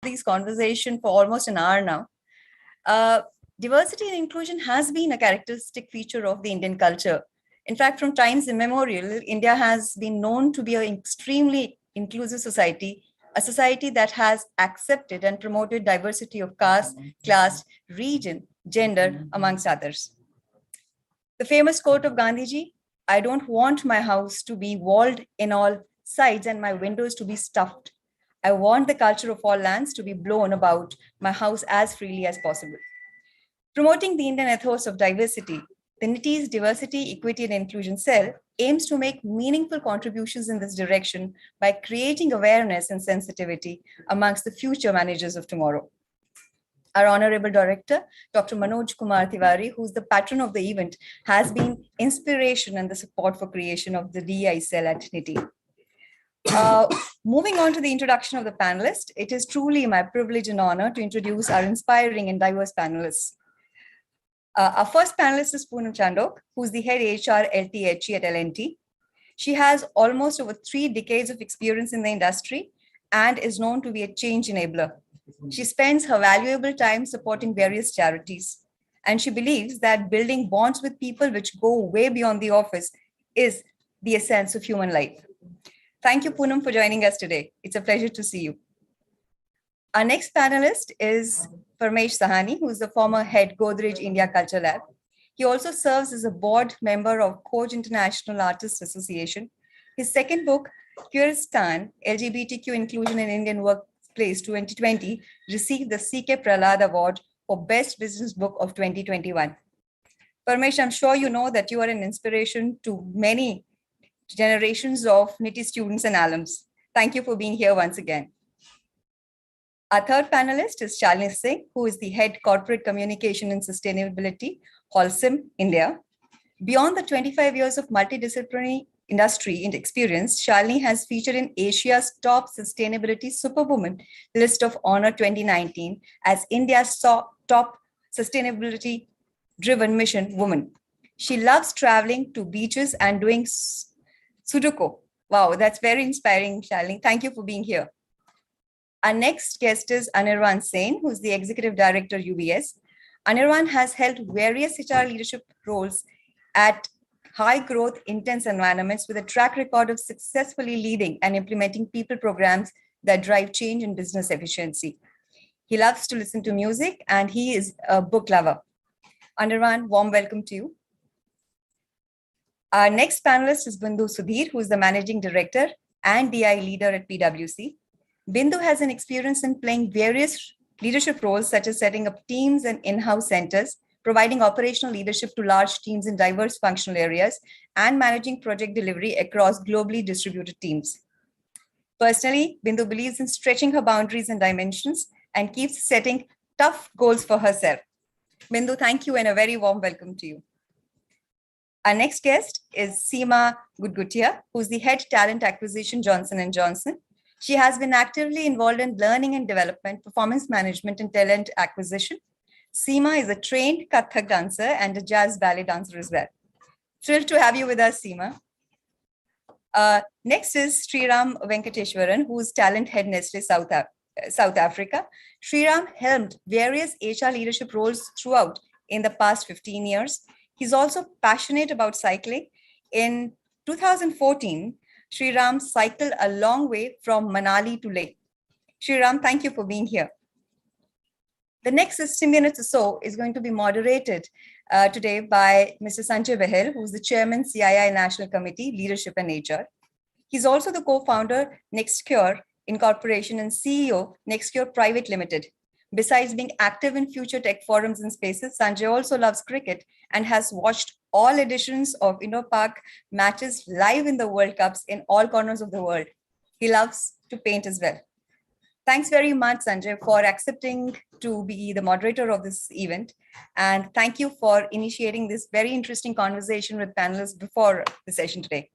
these conversations for almost an hour now. Uh, Diversity and inclusion has been a characteristic feature of the Indian culture. In fact, from times immemorial, India has been known to be an extremely inclusive society, a society that has accepted and promoted diversity of caste, class, region, gender, amongst others. The famous quote of Gandhiji, I don't want my house to be walled in all sides and my windows to be stuffed. I want the culture of all lands to be blown about my house as freely as possible. Promoting the Indian ethos of diversity, the NITIE's Diversity, Equity and Inclusion Cell aims to make meaningful contributions in this direction by creating awareness and sensitivity amongst the future managers of tomorrow. Our Honorable Director, Dr. Manoj Kumar Tiwari, who's the patron of the event, has been inspiration and the support for creation of the DE&I Cell at NITIE. Moving on to the introduction of the panelists, it is truly my privilege and honor to introduce our inspiring and diverse panelists. Our first panelist is Poonam Chandok, who's the head HR LTHE at L&T. She has almost over 3 decades of experience in the industry and is known to be a change enabler. She spends her valuable time supporting various charities, and she believes that building bonds with people which go way beyond the office is the essence of human life. Thank you, Poonam, for joining us today. It's a pleasure to see you. Our next panelist is Parmesh Sahani, who is the former head Godrej India Culture Lab. He also serves as a board member of Koj International Artists Association. His second book, Kyrgyzstan, LGBTQ Inclusion in Indian Workplace 2020, received the CK Prahlad Award for Best Business Book of 2021. Parmesh, I'm sure you know that you are an inspiration to many generations of NITIE students and alums. Thank you for being here once again. Our third panelist is Shalini Singh, who is the head corporate communication and sustainability, Holcim, India. Beyond the 25 years of multidisciplinary industry and experience, Shalini has featured in Asia's top sustainability superwoman list of honor 2019 as India's top sustainability driven mission woman. She loves traveling to beaches and doing Sudoku. Wow, that's very inspiring, Shalini. Thank you for being here. Our next guest is Anirvan Sen, who's the Executive Director, UBS. Anirvan has held various HR leadership roles at high growth, intense environments with a track record of successfully leading and implementing people programs that drive change and business efficiency. He loves to listen to music and he is a book lover. Anirvan, warm welcome to you. Our next panelist is Bindu Sudhir, who is the Managing Director and DI leader at PwC. Bindu has an experience in playing various leadership roles, such as setting up teams and in-house centers, providing operational leadership to large teams in diverse functional areas, and managing project delivery across globally distributed teams. Personally, Bindu believes in stretching her boundaries and dimensions and keeps setting tough goals for herself. Bindu, thank you and a very warm welcome to you. Our next guest is Seema Gudgutia, who's the head talent acquisition, Johnson & Johnson. She has been actively involved in learning and development, performance management, and talent acquisition. Seema is a trained Kathak dancer and a jazz ballet dancer as well. Thrilled to have you with us, Seema. Next is Sriram Venkateshwaran, who is talent head Nestle South Africa. Sriram held various HR leadership roles throughout in the past 15 years. He's also passionate about cycling. In 2014, Sriram cycled a long way from Manali to Leh. Sriram, thank you for being here. The next 60 minutes or so is going to be moderated today by Mr. Sanjay Behl, who's the Chairman, CII National Committee, Leadership and HR. He's also the co-founder, Nextqore Incorporation, and CEO, Nextqore Private Limited. Besides being active in future tech forums and spaces, Sanjay also loves cricket and has watched all editions of Indo-Pak matches live in the World Cups in all corners of the world. He loves to paint as well. Thanks very much, Sanjay, for accepting to be the moderator of this event. And thank you for initiating this very interesting conversation with panelists before the session today.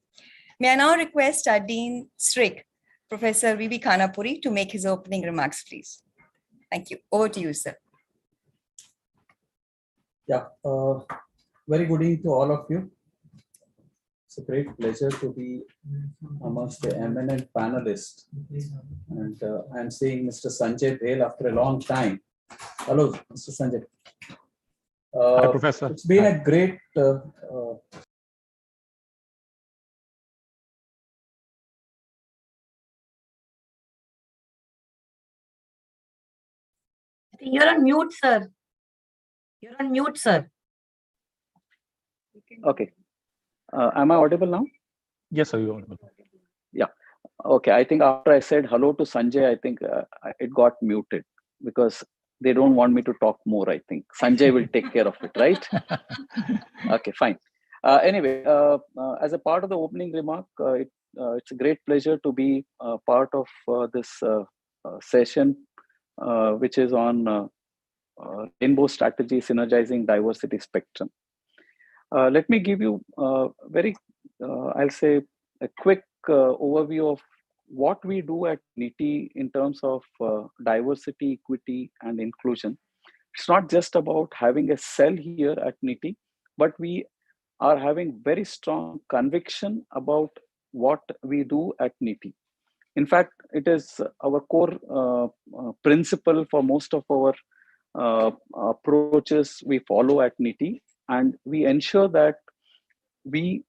May I now request our Dean Strick, Professor V.B. Khanapuri, to make his opening remarks, please. Thank you. Over to you, sir. Yeah, very good evening to all of you. It's a great pleasure to be amongst the eminent panelists And I'm seeing Mr. Sanjay Behl after a long time. Hello, Mr. Sanjay. Hi, Professor. It's been a great You're on mute, sir. You're on mute, sir. Okay. Am I audible now? Yes, sir, you're audible. Yeah. Okay. I think after I said hello to Sanjay, I think it got muted because they don't want me to talk more. I think Sanjay will take care of it, right? Okay, fine. Anyway, as a part of the opening remark, it's a great pleasure to be part of this session, which is on Rainbow Strategy, Synergizing Diversity Spectrum. Let me give you I'll say, a quick overview of what we do at NITIE in terms of diversity, equity, and inclusion. It's not just about having a cell here at NITIE, but we are having very strong conviction about what we do at NITIE. In fact, it is our core principle for most of our approaches we follow at NITIE, and we ensure that we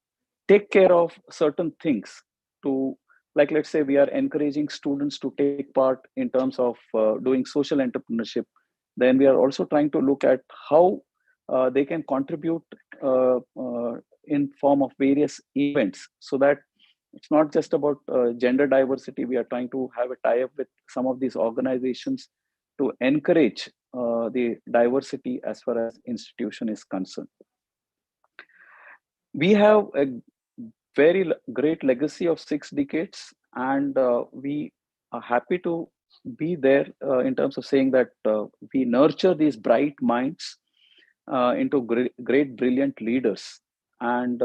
take care of certain things to, like, let's say we are encouraging students to take part in terms of doing social entrepreneurship. Then we are also trying to look at how they can contribute in form of various events, so that it's not just about gender diversity. We are trying to have a tie-up with some of these organizations to encourage the diversity as far as institution is concerned. We have a very great legacy of 6 decades, and we are happy to be there in terms of saying that we nurture these bright minds into great brilliant leaders, and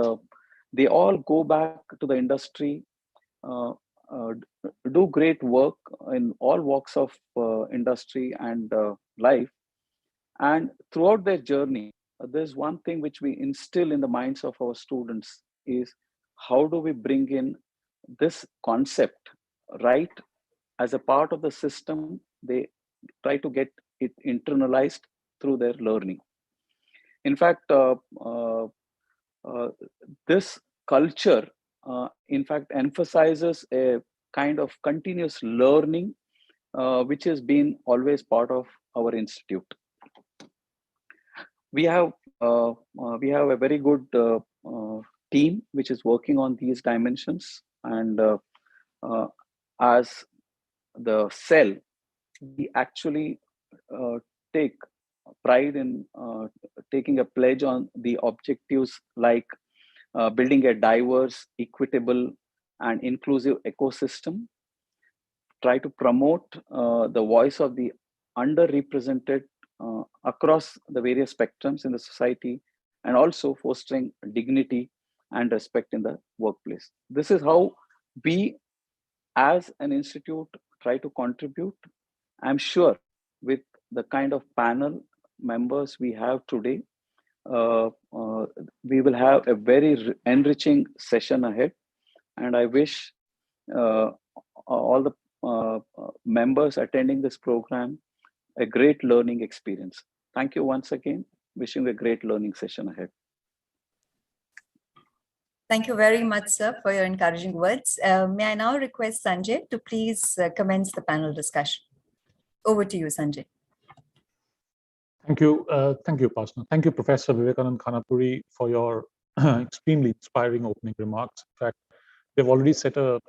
they all go back to the industry, do great work in all walks of industry and life. And throughout their journey, there's one thing which we instill in the minds of our students is, how do we bring in this concept right as a part of the system? They try to get it internalized through their learning. In fact, this culture, in fact, emphasizes a kind of continuous learning, which has been always part of our institute. We have a very good team which is working on these dimensions, and as the cell, we actually take pride in taking a pledge on the objectives like building a diverse, equitable, and inclusive ecosystem, try to promote the voice of the underrepresented across the various spectrums in the society, and also fostering dignity and respect in the workplace. This is how we as an institute try to contribute. I'm sure with the kind of panel members we have today, we will have a very enriching session ahead, and I wish all the members attending this program a great learning experience. Thank you once again. Wishing a great learning session ahead. Thank you very much, sir, for your encouraging words. May I now request Sanjay to please commence the panel discussion. Over to you, Sanjay. Thank you, Pasna. Thank you, Professor Vivekanand Khanapuri, for your extremely inspiring opening remarks. In fact, they've already set a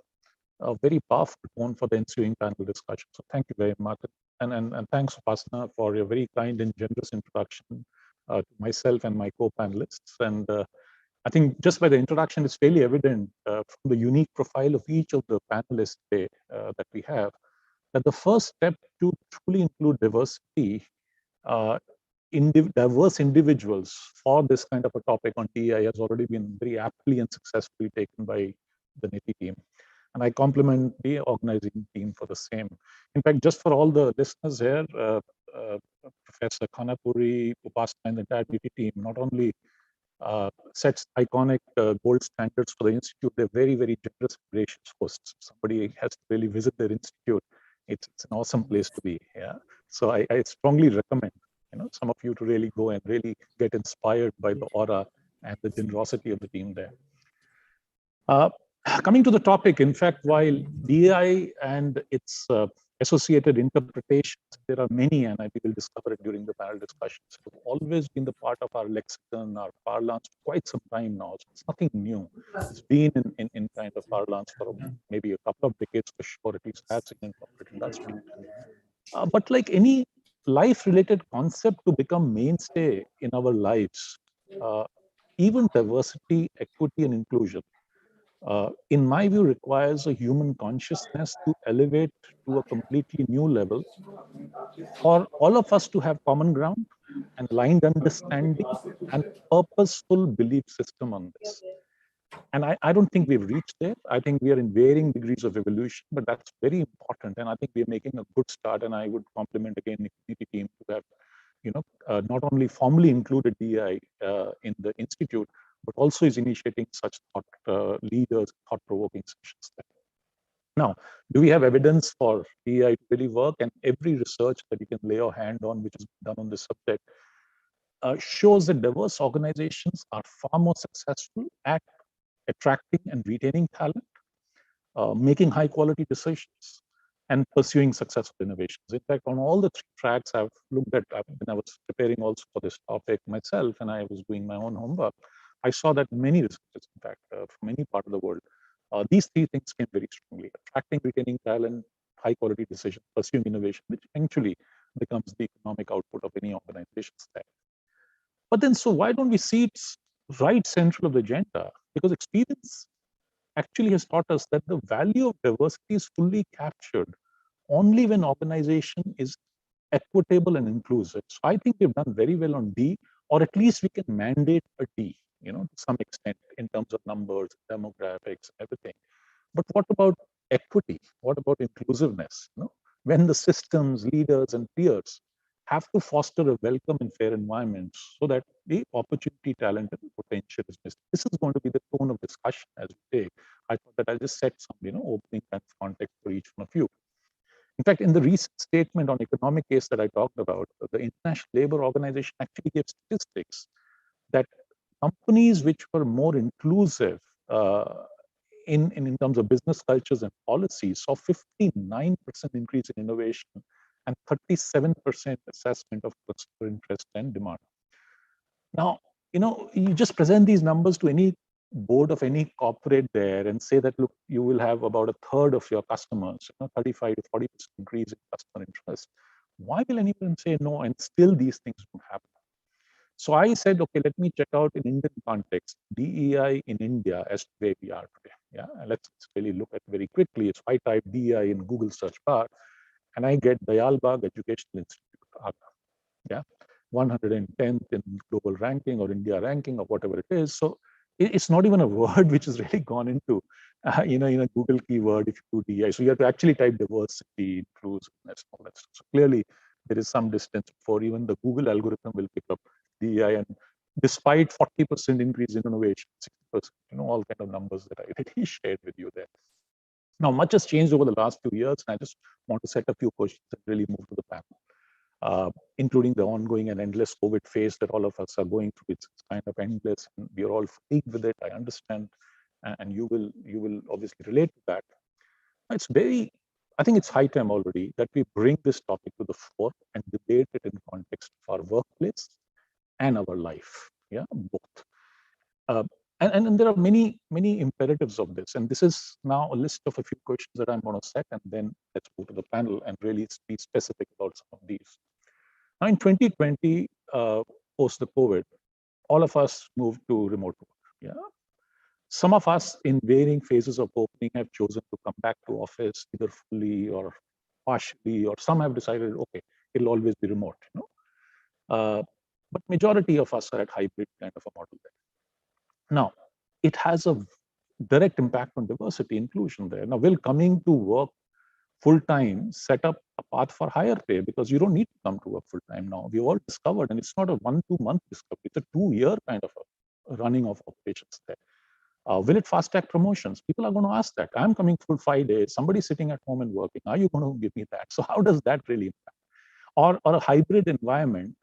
very powerful tone for the ensuing panel discussion. So thank you very much. And thanks, Pasna, for your very kind and generous introduction to myself and my co-panelists. And I think just by the introduction, it's fairly evident from the unique profile of each of the panelists today that we have, that the first step to truly include diversity, diverse individuals for this kind of a topic on DEI has already been very aptly and successfully taken by the NITIE team. And I compliment the organizing team for the same. In fact, just for all the listeners here, Professor Khanapuri, Upasana, and the entire NITIE team not only sets iconic gold standards for the institute, they're very, very generous and gracious hosts. Somebody has to really visit their institute It's an awesome place to be. Yeah. So I strongly recommend, some of you to really go and really get inspired by the aura and the generosity of the team there. Coming to the topic, in fact, while DEI and its associated interpretations, there are many, and I think we'll discover it during the panel discussions, have always been the part of our lexicon, our parlance for quite some time now. So it's nothing new. It's been in kind of parlance for maybe a couple of decades for sure, at least has in corporate industry. But like any life-related concept to become mainstay in our lives, even diversity, equity, and inclusion, in my view, requires a human consciousness to elevate to a completely new level, for all of us to have common ground and aligned understanding and purposeful belief system on this. And I don't think we've reached there. I think we are in varying degrees of evolution, but that's very important. And I think we are making a good start. And I would compliment again the community team to have, not only formally included DEI in the institute, but also is initiating such thought-provoking sessions there. Now, do we have evidence for DEI to really work? And every research that you can lay your hand on, which is done on this subject, shows that diverse organizations are far more successful at attracting and retaining talent, making high quality decisions, and pursuing successful innovations. In fact, on all the three tracks I've looked at, when I was preparing also for this topic myself, and I was doing my own homework, I saw that many researchers, in fact, from many parts of the world, these three things came very strongly: attracting, retaining talent, high quality decisions, pursuing innovation, which eventually becomes the economic output of any organization's there. But then, so why don't we see it right central of the agenda? Because experience actually has taught us that the value of diversity is fully captured only when organization is equitable and inclusive. So I think we've done very well on D, or at least we can mandate a D, to some extent in terms of numbers, demographics, everything. But what about equity? What about inclusiveness? When the systems, leaders, and peers have to foster a welcome and fair environment so that the opportunity, talent, and potential is missed. This is going to be the tone of discussion as we take. I thought that I'll just set some, opening kind of context for each one of you. In fact, in the recent statement on economic case that I talked about, the International Labour Organization actually gave statistics that companies which were more inclusive in terms of business cultures and policies saw 59% increase in innovation and 37% assessment of customer interest and demand. Now, you just present these numbers to any board of any corporate there and say that, look, you will have about a third of your customers, 35 to 40% increase in customer interest. Why will anyone say no and still these things don't happen? So I said, okay, let me check out in Indian context, DEI in India as to where we are today. Yeah, and let's really look at very quickly. So I type DEI in Google search bar, and I get Dayalbagh Educational Institute, Agra. Yeah, 110th in global ranking or India ranking or whatever it is. So it's not even a word which has really gone into, in a Google keyword if you do DEI. So you have to actually type diversity, inclusiveness, all that stuff. So clearly there is some distance before even the Google algorithm will pick up DEI. And despite 40% increase in innovation, 60%, all kind of numbers that I already shared with you there. Now, much has changed over the last few years, and I just want to set a few questions and really move to the panel, including the ongoing and endless COVID phase that all of us are going through. It's kind of endless, and we are all fatigued with it. I understand, and you will obviously relate to that. I think it's high time already that we bring this topic to the fore and debate it in context of our workplace and our life. Yeah, both. And there are many imperatives of this. And this is now a list of a few questions that I'm going to set, and then let's go to the panel and really be specific about some of these. Now, in 2020, post the COVID, all of us moved to remote work. Yeah. Some of us in varying phases of opening have chosen to come back to office either fully or partially, or some have decided, okay, it'll always be remote. But majority of us are at hybrid kind of a model there. Now, it has a direct impact on diversity inclusion there. Now, will coming to work full-time set up a path for higher pay? Because you don't need to come to work full-time now. We've all discovered, and it's not a 1-2 month discovery, it's a 2-year kind of a running of operations there. Will it fast track promotions? People are going to ask that. I'm coming full 5 days. Somebody's sitting at home and working. Are you going to give me that? So how does that really impact? Or a hybrid environment,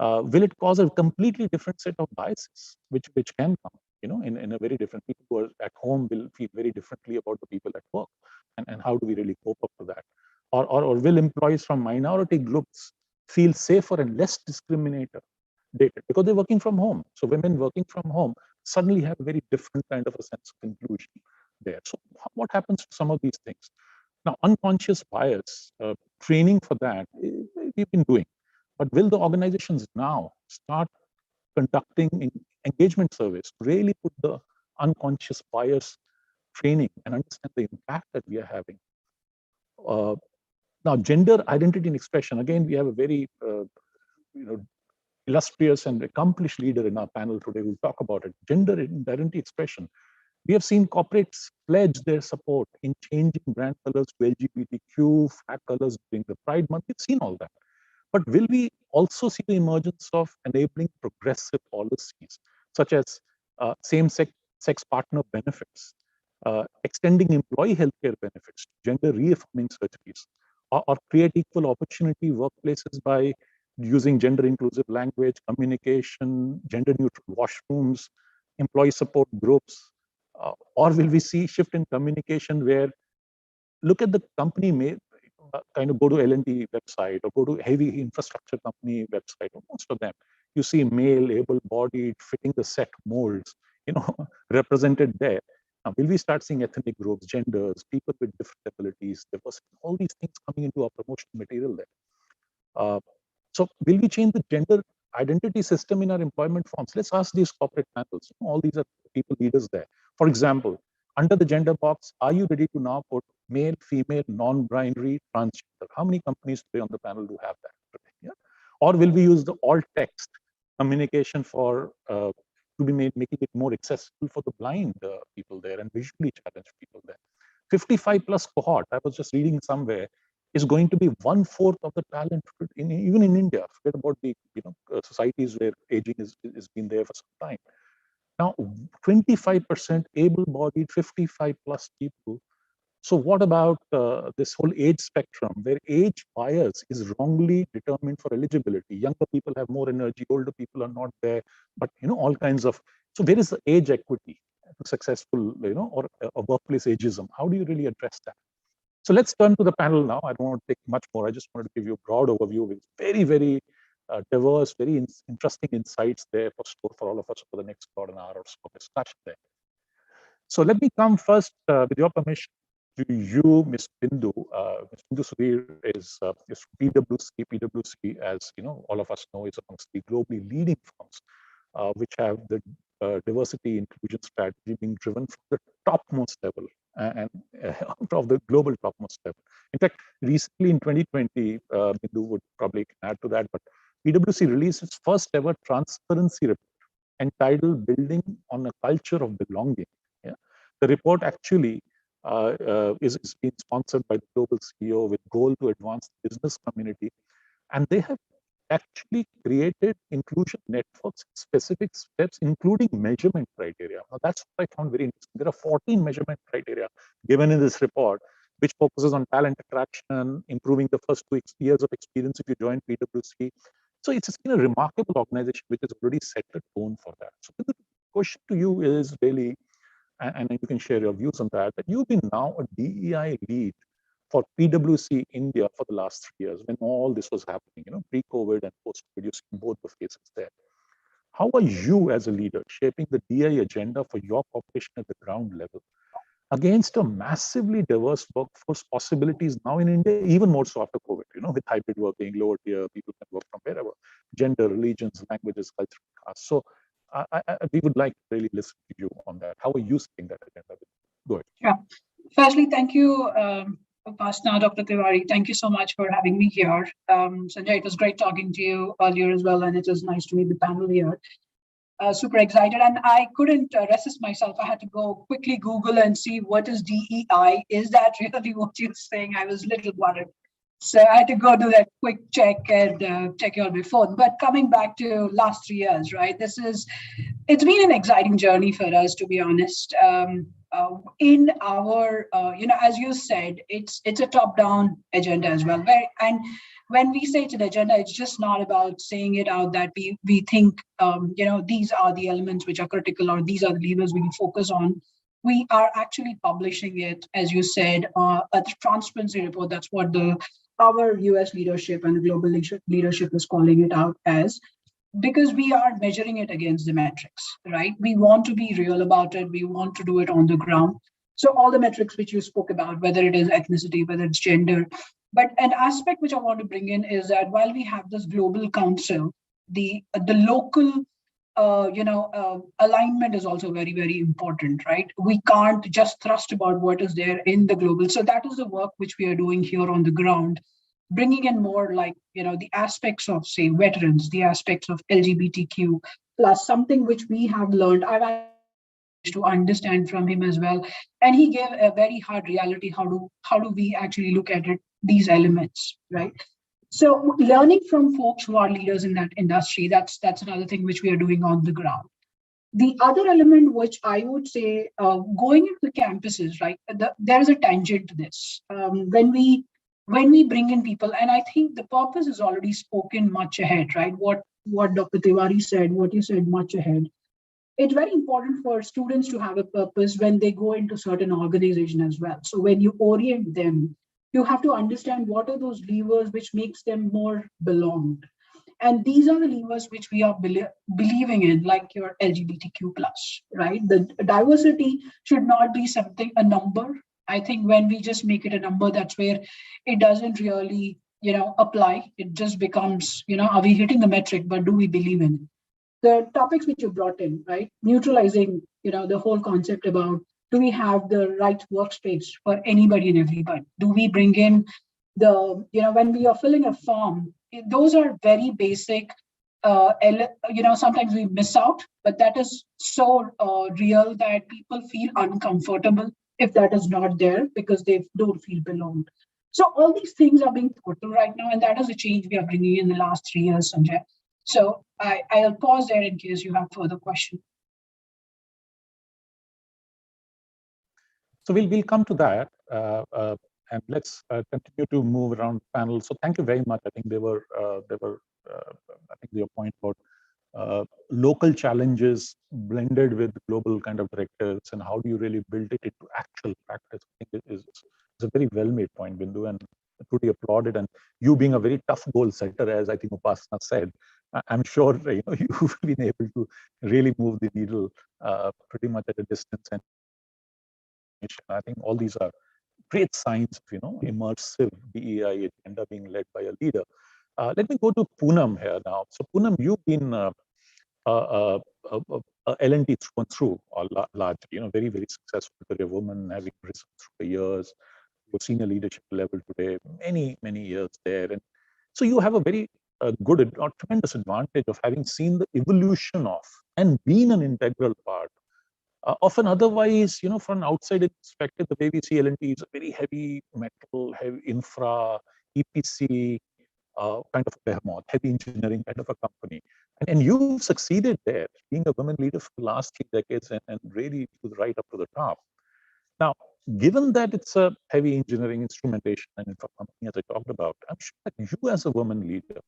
will it cause a completely different set of biases, which can come, in a very different, people who are at home will feel very differently about the people at work. And how do we really cope up to that? Or will employees from minority groups feel safer and less discriminated because they're working from home? So women working from home suddenly have a very different kind of a sense of inclusion there. So what happens to some of these things? Now, unconscious bias, training for that, we've been doing. But will the organizations now start conducting engagement surveys to really put the unconscious bias training and understand the impact that we are having? Now, gender identity and expression, again, we have a very illustrious and accomplished leader in our panel today who will talk about it. Gender identity expression. We have seen corporates pledge their support in changing brand colors to LGBTQ, flag colors during the Pride Month. We've seen all that. But will we also see the emergence of enabling progressive policies, such as same-sex partner benefits, extending employee healthcare benefits, gender reaffirming surgeries, or create equal opportunity workplaces by using gender inclusive language, communication, gender neutral washrooms, employee support groups, or will we see shift in communication where look at the company may kind of go to L&D website or go to heavy infrastructure company website, or most of them, you see male, able-bodied, fitting the set molds, represented there. Now, will we start seeing ethnic groups, genders, people with different abilities, diversity, all these things coming into our promotion material there? So will we change the gender identity system in our employment forms? Let's ask these corporate panels. All these are people leaders there. For example, under the gender box, are you ready to now put male, female, non-binary, transgender? How many companies today on the panel do have that today? Yeah? Or will we use the alt text communication for to be making it more accessible for the blind people there and visually challenged people there? 55 plus cohort, I was just reading somewhere, is going to be 1/4 of the talent even in India. Forget about the societies where aging is been there for some time. Now, 25% able-bodied, 55 plus people. So what about this whole age spectrum where age bias is wrongly determined for eligibility? Younger people have more energy, older people are not there, but all kinds of. So where is the age equity to successful, or a workplace ageism? How do you really address that? So let's turn to the panel now. I don't want to take much more. I just wanted to give you a broad overview with very, very diverse, very interesting insights there for all of us for the next about an hour or so of discussion there. So let me come first, with your permission, to you, Ms. Bindu. Ms. Bindu Sudhir is PwC. PwC, as all of us know, is amongst the globally leading firms which have the diversity inclusion strategy being driven from the topmost level and of the global topmost level. In fact, recently in 2020, Bindu would probably add to that, but PwC released its first ever transparency report entitled Building on a Culture of Belonging. Yeah? The report actually is being sponsored by the global CEO with goal to advance the business community. And they have actually created inclusion networks, specific steps, including measurement criteria. Now, that's what I found very interesting. There are 14 measurement criteria given in this report, which focuses on talent attraction, improving the first 2 years of experience if you join PwC. So it's been a remarkable organization which has already set the tone for that. So the question to you is really, and you can share your views on that you've been now a DEI lead for PwC India for the last 3 years when all this was happening, pre-COVID and post-COVID, you've seen both the phases there. How are you as a leader shaping the DEI agenda for your corporation at the ground level against a massively diverse workforce possibilities now in India, even more so after COVID, with hybrid working, lower tier, people can work from wherever, gender, religions, languages, culture, caste. So we would like to really listen to you on that. How are you setting that agenda? Go ahead. Yeah. Firstly, thank you, Upasana, Dr. Tiwari. Thank you so much for having me here. Sanjay, it was great talking to you earlier as well, and it was nice to meet the panel here. Super excited, and I couldn't resist myself. I had to go quickly Google and see what is DEI. Is that really what you're saying? I was a little worried. So I had to go do that quick check and check your phone. But coming back to last 3 years, right? It's been an exciting journey for us, to be honest. In our, as you said, it's a top-down agenda as well. And when we say it's an agenda, it's just not about saying it out that we think, these are the elements which are critical, or these are the levers we focus on. We are actually publishing it, as you said, a transparency report. That's what our US leadership and the global leadership is calling it out as, because we are measuring it against the metrics, right? We want to be real about it. We want to do it on the ground. So all the metrics which you spoke about, whether it is ethnicity, whether it's gender, but an aspect which I want to bring in is that while we have this global council, the local alignment is also very, very important, right? We can't just thrust about what is there in the global. So that is the work which we are doing here on the ground, bringing in more like, the aspects of, say, veterans, the aspects of LGBTQ, plus something which we have learned. I've had to understand from him as well. And he gave a very hard reality. How do we actually look at it, these elements, right? So learning from folks who are leaders in that industry, that's another thing which we are doing on the ground. The other element which I would say, going into the campuses, right, there is a tangent to this. When we bring in people, and I think the purpose is already spoken much ahead, right? What Dr. Tiwari said, what you said much ahead. It's very important for students to have a purpose when they go into certain organization as well. So when you orient them, you have to understand what are those levers which makes them more belonged. And these are the levers which we are believing in, like your LGBTQ+, right? The diversity should not be a number. I think when we just make it a number, that's where it doesn't really, apply. It just becomes, are we hitting the metric, but do we believe in it? The topics which you brought in, right? Neutralizing, the whole concept about, do we have the right workspace for anybody and everybody? Do we bring in when we are filling a form, those are very basic, sometimes we miss out, but that is so real that people feel uncomfortable if that is not there because they don't feel belonged. So all these things are being total right now, and that is a change we are bringing in the last 3 years, Sanjay. So I'll pause there in case you have further questions. So we'll come to that, and let's continue to move around the panel. So thank you very much. I think I think your point about local challenges blended with global kind of directives, and how do you really build it into actual practice? I think it is a very well-made point, Bindu, and truly applauded. And you being a very tough goal setter, as I think Upasana said, I'm sure you've been able to really move the needle pretty much at a distance. And I think all these are great signs of immersive DEI agenda being led by a leader. Let me go to Poonam here now. So Poonam, you've been L&T through and through, largely, very, very successful career woman, having risen through the years, to senior leadership level today, many, many years there. And so you have a very good or tremendous advantage of having seen the evolution of and been an integral part of an otherwise, from an outside perspective, the way we see L&T is a very heavy metal, heavy infra, EPC, kind of a behemoth, heavy engineering kind of a company. And you've succeeded there, being a women leader for the last 3 decades and really right up to the top. Now, given that it's a heavy engineering, instrumentation and infra company, as I talked about, I'm sure that you as a woman leader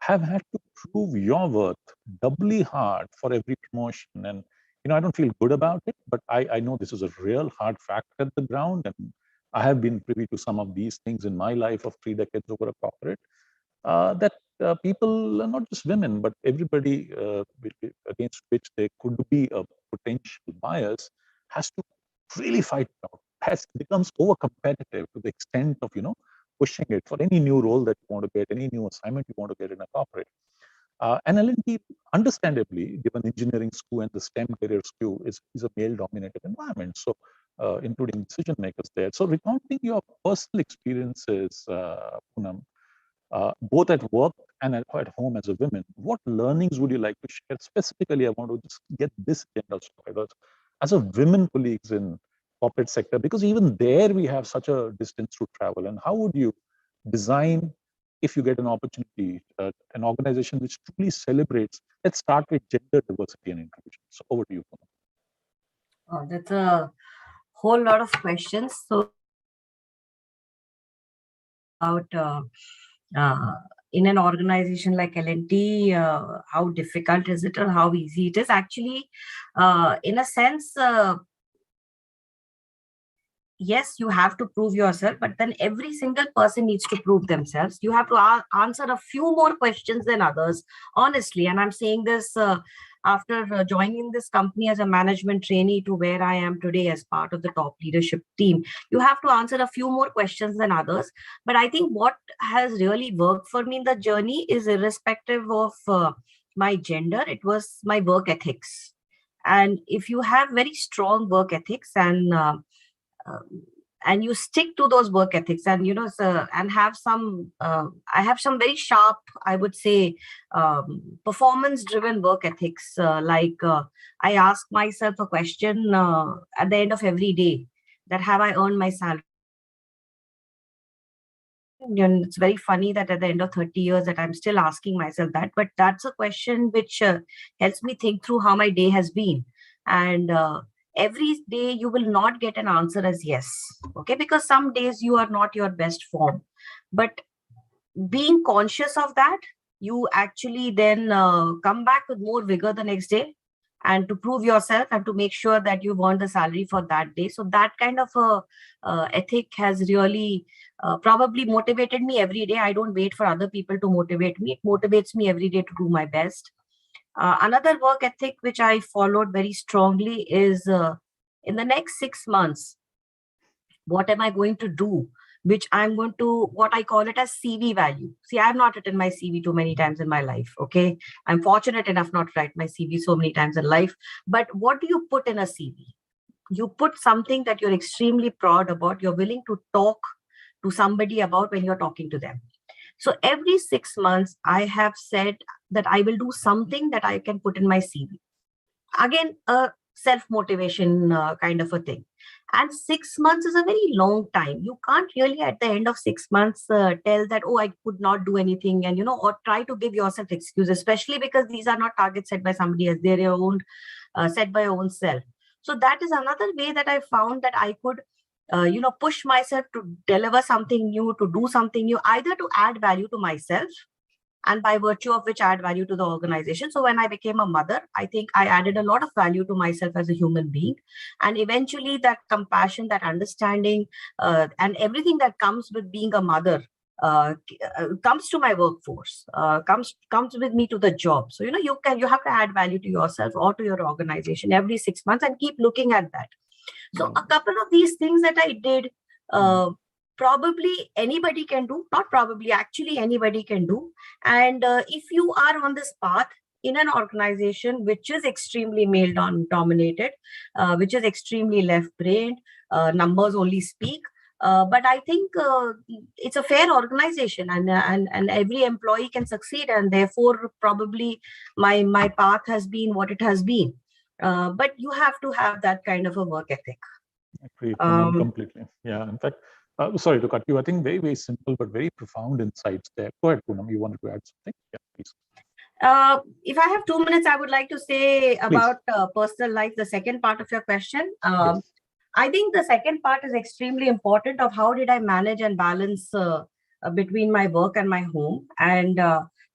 have had to prove your worth doubly hard for every promotion. And I don't feel good about it, but I know this is a real hard fact at the ground. And I have been privy to some of these things in my life of 3 decades over a corporate, that people, not just women, but everybody against which there could be a potential bias, has to really fight it out. Becomes over competitive to the extent of, pushing it for any new role that you want to get, any new assignment you want to get in a corporate. And L&T, understandably, given engineering skew and the STEM career skew, is a male-dominated environment, so including decision makers there. So recounting your personal experiences, Poonam, both at work and at home as a woman, what learnings would you like to share? Specifically, I want to just get this agenda started as a women colleagues in corporate sector, because even there we have such a distance to travel. And how would you design, if you get an opportunity, an organization which truly celebrates? Let's start with gender diversity and inclusion. So over to you, Poonam. Oh, that's a whole lot of questions. So about in an organization like L&T, how difficult is it or how easy it is? Actually, in a sense, yes, you have to prove yourself, but then every single person needs to prove themselves. You have to answer a few more questions than others, honestly. And I'm saying this after joining this company as a management trainee to where I am today as part of the top leadership team. You have to answer a few more questions than others. But I think what has really worked for me in the journey is irrespective of my gender, it was my work ethics. And if you have very strong work ethics and you stick to those work ethics and and have some I have some very sharp, I would say, performance driven work ethics, I ask myself a question at the end of every day, that have I earned my salary? And it's very funny that at the end of 30 years that I'm still asking myself that, but that's a question which helps me think through how my day has been. And every day you will not get an answer as yes, okay, because some days you are not your best form, but being conscious of that, you actually then come back with more vigor the next day and to prove yourself and to make sure that you've earned the salary for that day. So that kind of a ethic has really probably motivated me every day. I don't wait for other people to motivate me. It motivates me every day to do my best. Another work ethic which I followed very strongly is in the next 6 months, what am I going to do? Which I'm going to, what I call it as CV value. See, I've not written my CV too many times in my life, okay? I'm fortunate enough not to write my CV so many times in life. But what do you put in a CV? You put something that you're extremely proud about, you're willing to talk to somebody about when you're talking to them. So every 6 months, I have said that I will do something that I can put in my CV. Again, a self-motivation kind of a thing. And 6 months is a very long time. You can't really at the end of 6 months tell that, oh, I could not do anything, and, or try to give yourself excuses, especially because these are not targets set by somebody else. They're your own, set by your own self. So that is another way that I found that I could push myself to deliver something new, to do something new, either to add value to myself and by virtue of which add value to the organization. So when I became a mother, I think I added a lot of value to myself as a human being. And eventually that compassion, that understanding, and everything that comes with being a mother comes to my workforce, comes with me to the job. So, you have to add value to yourself or to your organization every 6 months and keep looking at that. So a couple of these things that I did, probably anybody can do, not probably, actually anybody can do. And if you are on this path in an organization which is extremely male dominated, which is extremely left-brained, numbers only speak, but I think it's a fair organization, and every employee can succeed, and therefore probably my path has been what it has been. But you have to have that kind of a work ethic. Agree, completely. Yeah, in fact, sorry to cut you. I think very, very simple but very profound insights there. Go ahead, Poonam. You wanted to add something? Yeah, please. If I have 2 minutes, I would like to say about personal life, the second part of your question. Yes. I think the second part is extremely important of how did I manage and balance between my work and my home. And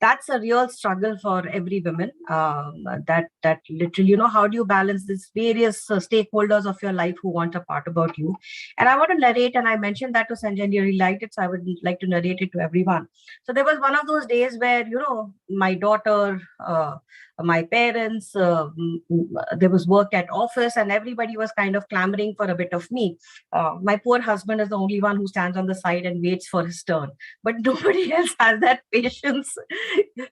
that's a real struggle for every woman. That literally, how do you balance these various stakeholders of your life who want a part about you? And I want to narrate, and I mentioned that to Sanjay, and he really liked it, so I would like to narrate it to everyone. So there was one of those days where, my daughter, my parents, there was work at office, and everybody was kind of clamoring for a bit of me. My poor husband is the only one who stands on the side and waits for his turn, but nobody else has that patience.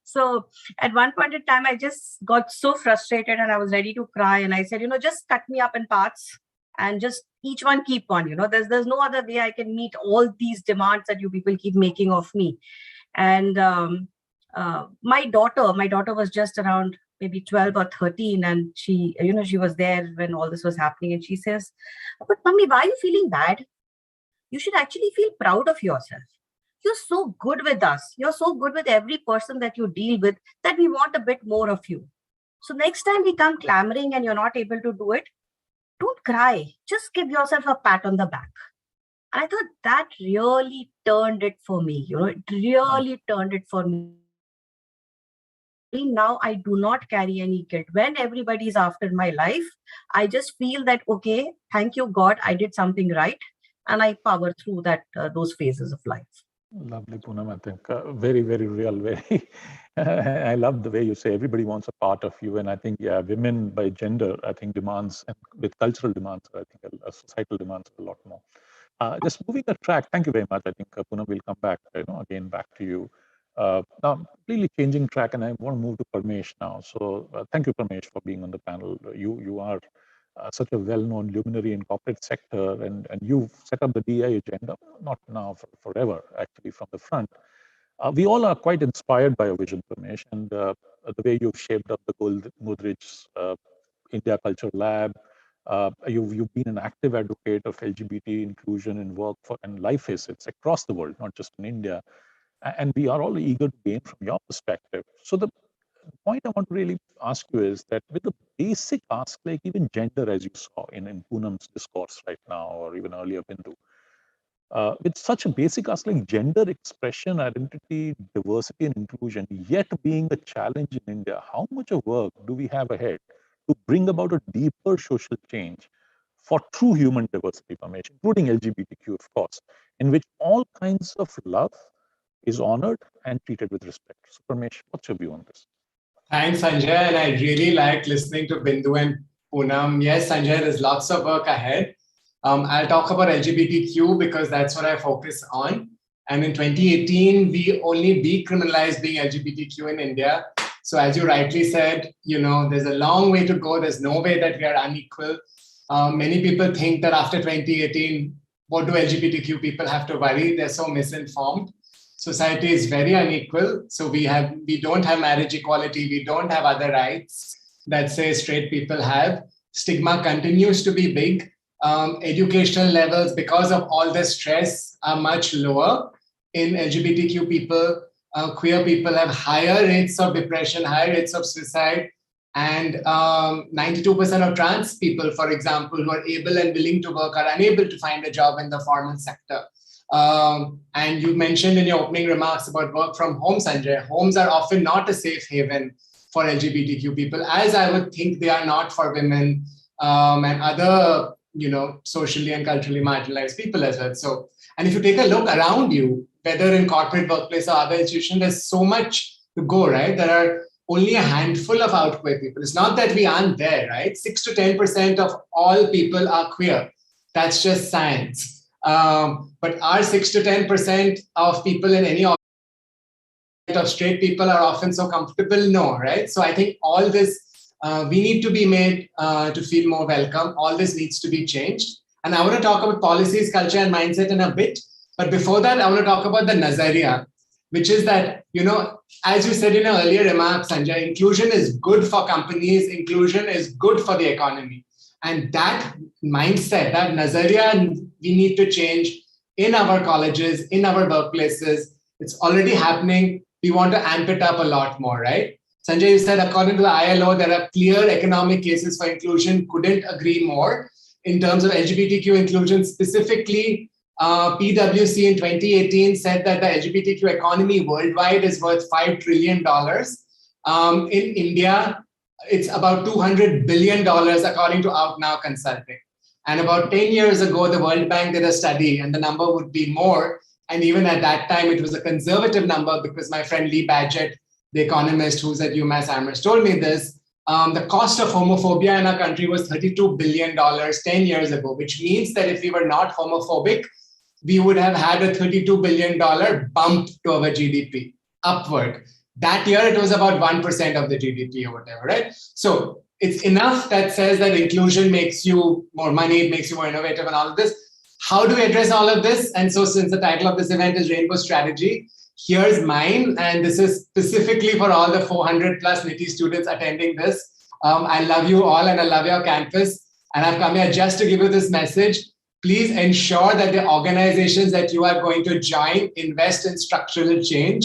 So at one point in time, I just got so frustrated and I was ready to cry. And I said, just cut me up in parts and just each one keep one. There's no other way I can meet all these demands that you people keep making of me. And my daughter was just around maybe 12 or 13, and she was there when all this was happening, and she says, "But mommy, why are you feeling bad? You should actually feel proud of yourself. you're so good with us. You're so good with every person that you deal with that we want a bit more of you. So next time we come clamoring and you're not able to do it, don't cry. Just give yourself a pat on the back. I thought that really turned it for me. It really turned it for me. Now I do not carry any guilt. When everybody's after my life, I just feel that, okay, thank you, God, I did something right. And I power through those phases of life. Lovely, Poonam. I think very, very real. Very. I love the way you say everybody wants a part of you, and I think women by gender, I think demands, and with cultural demands, I think societal demands a lot more. Just moving the track. Thank you very much. I think Poonam will come back. Again back to you. Now, completely changing track, and I want to move to Parmesh now. So, thank you, Parmesh, for being on the panel. You are such a well-known luminary in corporate sector, and you've set up the DEI agenda, not now, forever, actually, from the front. We all are quite inspired by your vision, Parmesh, and the way you've shaped up the Godrej India Culture Lab. You've been an active advocate of LGBT inclusion in work and life facets across the world, not just in India. And we are all eager to gain from your perspective. So the point I want to really ask you is that with the basic ask, like even gender, as you saw in Poonam's discourse right now, or even earlier, Bindu, with such a basic ask like gender expression, identity, diversity, and inclusion, yet being a challenge in India, how much of work do we have ahead to bring about a deeper social change for true human diversity formation, including LGBTQ, of course, in which all kinds of love is honored and treated with respect? So, Parmesh, what's your view on this? Thanks, Sanjay. And I really liked listening to Bindu and Poonam. Yes, Sanjay, there's lots of work ahead. I'll talk about LGBTQ because that's what I focus on. And in 2018, we only decriminalized being LGBTQ in India. So as you rightly said, there's a long way to go. There's no way that we are unequal. Many people think that after 2018, what do LGBTQ people have to worry? They're so misinformed. Society is very unequal. So we don't have marriage equality. We don't have other rights that say straight people have. Stigma continues to be big. Educational levels, because of all the stress, are much lower in LGBTQ people. Queer people have higher rates of depression, higher rates of suicide, and 92% of trans people, for example, who are able and willing to work are unable to find a job in the formal sector. And you mentioned in your opening remarks about work from home, Sanjay. Homes are often not a safe haven for LGBTQ people, as I would think they are not for women and other socially and culturally marginalized people as well. So, and if you take a look around you, whether in corporate workplace or other institutions, there's so much to go, right? There are only a handful of out queer people. It's not that we aren't there, right? 6 to 10% of all people are queer. That's just science. But are 6 to 10% of people in any of straight people are often so comfortable? No, right? So I think all this, we need to be made to feel more welcome. All this needs to be changed. And I want to talk about policies, culture, and mindset in a bit. But before that, I want to talk about the Nazariya, which is that, as you said in an earlier remark, Sanjay, inclusion is good for companies. Inclusion is good for the economy. And that mindset, that Nazariya, we need to change in our colleges, in our workplaces. It's already happening. We want to amp it up a lot more, right? Sanjay, you said, according to the ILO, there are clear economic cases for inclusion. Couldn't agree more. In terms of LGBTQ inclusion, specifically, PwC in 2018 said that the LGBTQ economy worldwide is worth $5 trillion. In India, it's about $200 billion, according to OutNow Consulting. And about 10 years ago, the World Bank did a study, and the number would be more. And even at that time, it was a conservative number because my friend Lee Badgett, the economist who's at UMass Amherst, told me this. The cost of homophobia in our country was $32 billion 10 years ago, which means that if we were not homophobic, we would have had a $32 billion bump to our GDP upward. That year, it was about 1% of the GDP or whatever, right? So it's enough that says that inclusion makes you more money, it makes you more innovative and all of this. How do we address all of this? And so since the title of this event is Rainbow Strategy, here's mine. And this is specifically for all the 400 plus NITIE students attending this. I love you all and I love your campus. And I've come here just to give you this message. please ensure that the organizations that you are going to join invest in structural change,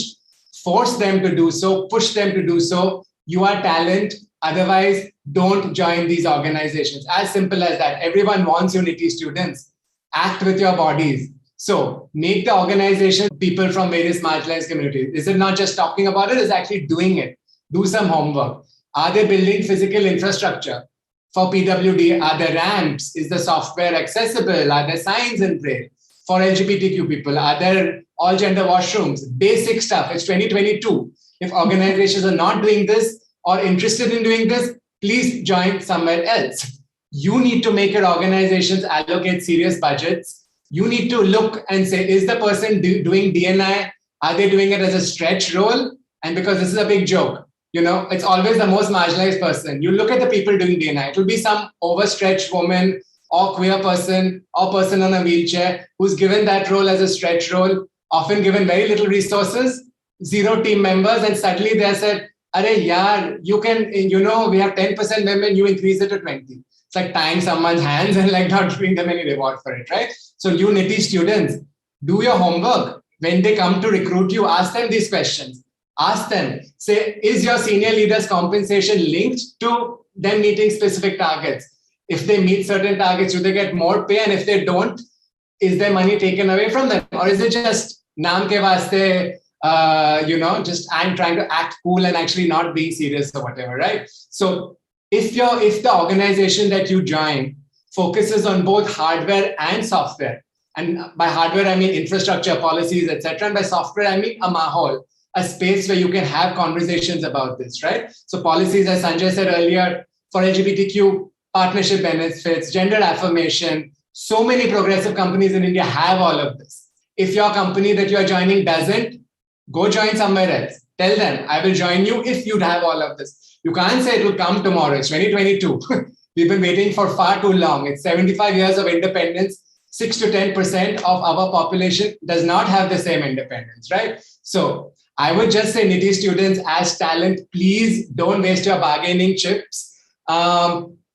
force them to do so, push them to do so. You are talent. Otherwise, don't join these organizations. As simple as that. Everyone wants Unity students. Act with your bodies. So make the organization people from various marginalized communities. Is it not just talking about it? It's actually doing it. Do some homework. Are they building physical infrastructure for PWD? Are there ramps? Is the software accessible? Are there signs in Braille? For LGBTQ people, are there all gender washrooms? Basic stuff. It's 2022. If organizations are not doing this or interested in doing this, please join somewhere else. You need to make your organizations allocate serious budgets. You need to look and say, is the person doing DE&I? Are they doing it as a stretch role? And because this is a big joke, it's always the most marginalized person. You look at the people doing DE&I. It will be some overstretched woman or queer person or person on a wheelchair who's given that role as a stretch role, often given very little resources, 0 team members, and suddenly they said, "Arey yaar, you can, we have 10% women, you increase it to 20." It's like tying someone's hands and like not giving them any reward for it, right? So you NITIE students, do your homework. When they come to recruit you, ask them these questions. Ask them, say, is your senior leader's compensation linked to them meeting specific targets? If they meet certain targets, do they get more pay? And if they don't, is their money taken away from them? Or is it just naam ke vaste, just I'm trying to act cool and actually not being serious or whatever, right? So if the organization that you join focuses on both hardware and software, and by hardware I mean infrastructure, policies, etc., and by software I mean a mahol, a space where you can have conversations about this, right? So policies, as Sanjay said earlier, for LGBTQ, partnership benefits, gender affirmation. So many progressive companies in India have all of this. If your company that you are joining doesn't, go join somewhere else. Tell them, I will join you if you'd have all of this. You can't say it will come tomorrow. It's 2022. We've been waiting for far too long. It's 75 years of independence. 6 to 10% of our population does not have the same independence, right? So I would just say, NITIE students, as talent, please don't waste your bargaining chips.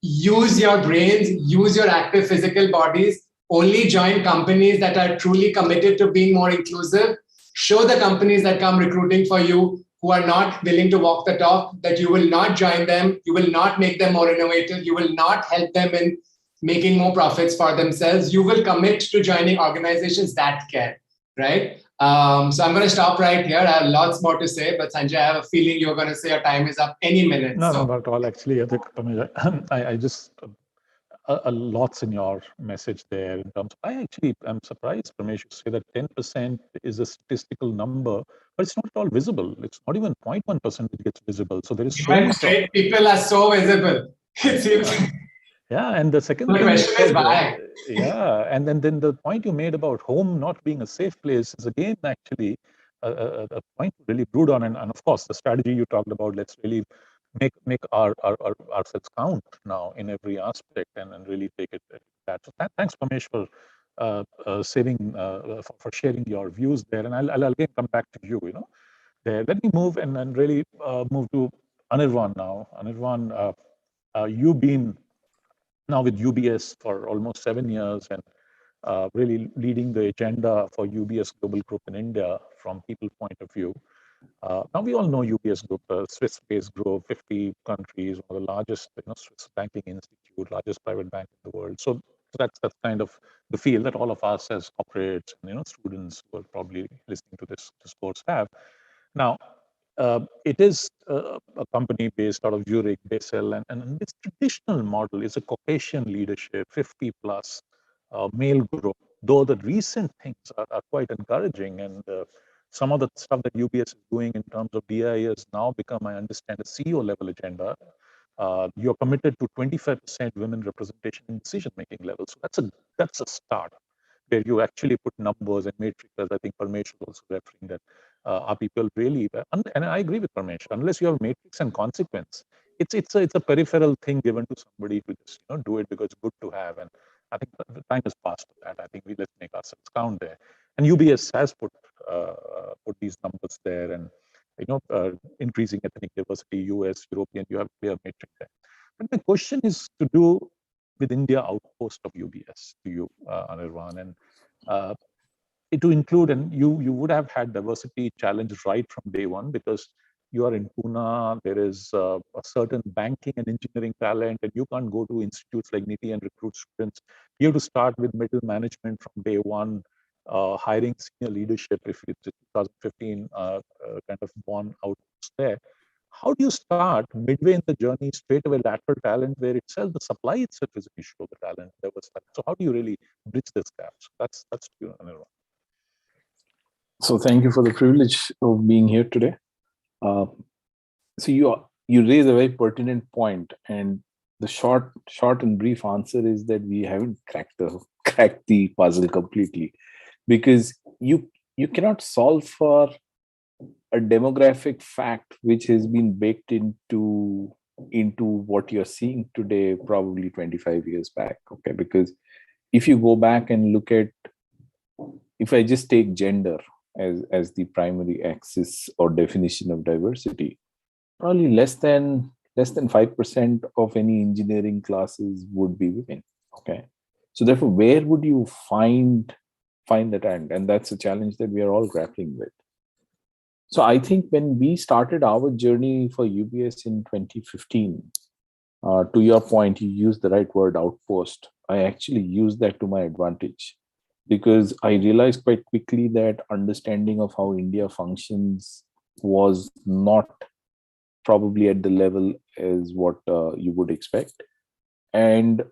Use your brains, use your active physical bodies. Only join companies that are truly committed to being more inclusive. Show the companies that come recruiting for you who are not willing to walk the talk that you will not join them. You will not make them more innovative. You will not help them in making more profits for themselves. You will commit to joining organizations that care, right? So I'm going to stop right here. I have lots more to say, but Sanjay, I have a feeling you're going to say your time is up any minute. No, not at all. Actually, I think, I just a lots in your message there in terms of, I'm surprised, Ramesh, you say that 10% is a statistical number, but it's not at all visible. It's not even 0.1% that gets visible. So there is so much. Straight people are so visible. It seems. Yeah, and the second thing is why. Yeah, and then the point you made about home not being a safe place is again actually a point to really brood on, and of course the strategy you talked about. Let's really make ourselves count now in every aspect and really take it that. So thanks, Pamesh, for for sharing your views there, and I'll again come back to you. There. Let me move and really move to Anirvan now. Anirvan, you've been now with UBS for almost 7 years and really leading the agenda for UBS Global Group in India from people point of view. Now we all know UBS Group, a Swiss-based group, 50 countries, one of the largest Swiss banking institute, largest private bank in the world. So that's kind of the feel that all of us as corporates and students who are probably listening to this course have. Now, it is a company based out of Zurich, Behl, and this traditional model is a Caucasian leadership, 50 plus male group, though the recent things are quite encouraging. And some of the stuff that UBS is doing in terms of DI has now become, I understand, a CEO level agenda. You're committed to 25% women representation in decision-making levels. So that's a start where you actually put numbers and matrices. I think Parmesh was also referring that are people really, and I agree with Parmesh, unless you have matrix and consequence, it's a peripheral thing given to somebody to just do it because it's good to have. And I think the time has passed for that. I think let's make ourselves count there. And UBS has put these numbers there, and increasing ethnic diversity, US, European, you have clear matrix there. But the question is to do with India outpost of UBS to you, Anirvan, and to include, and you would have had diversity challenge right from day one, because you are in Pune, there is a certain banking and engineering talent, and you can't go to institutes like NITIE and recruit students. You have to start with middle management from day one, hiring senior leadership if it's 2015 kind of born out there. How do you start midway in the journey, straight away lateral talent, where itself the supply itself is an issue of the talent, diverse talent? So how do you really bridge this gap? So that's you, Anirvan. So thank you for the privilege of being here today. So you raise a very pertinent point, and the short and brief answer is that we haven't cracked the puzzle completely, because you cannot solve for a demographic fact which has been baked into what you're seeing today, probably 25 years back. Okay, because if you go back and look at, if I just take gender as the primary axis or definition of diversity, probably less than 5% of any engineering classes would be women. Okay, so therefore, where would you find that end? And that's a challenge that we are all grappling with. So I think when we started our journey for UBS in 2015, to your point, you used the right word, outpost. I actually used that to my advantage, because I realized quite quickly that understanding of how India functions was not probably at the level as what you would expect. And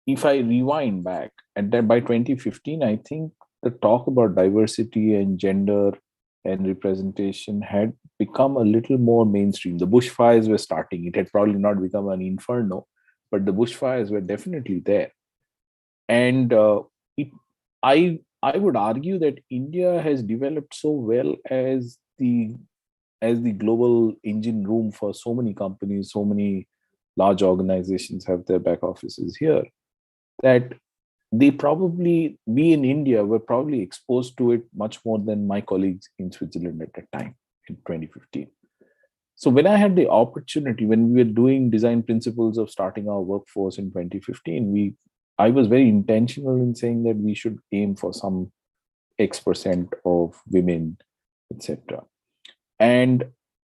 if I rewind back, and then by 2015, I think the talk about diversity and gender and representation had become a little more mainstream. The bushfires were starting. It had probably not become an inferno, but the bushfires were definitely there. And I would argue that India has developed so well as the global engine room for so many companies, so many large organizations have their back offices here, that they probably, we in India were probably exposed to it much more than my colleagues in Switzerland at that time in 2015. So when I had the opportunity, when we were doing design principles of starting our workforce in 2015, I was very intentional in saying that we should aim for some X% of women, etc. And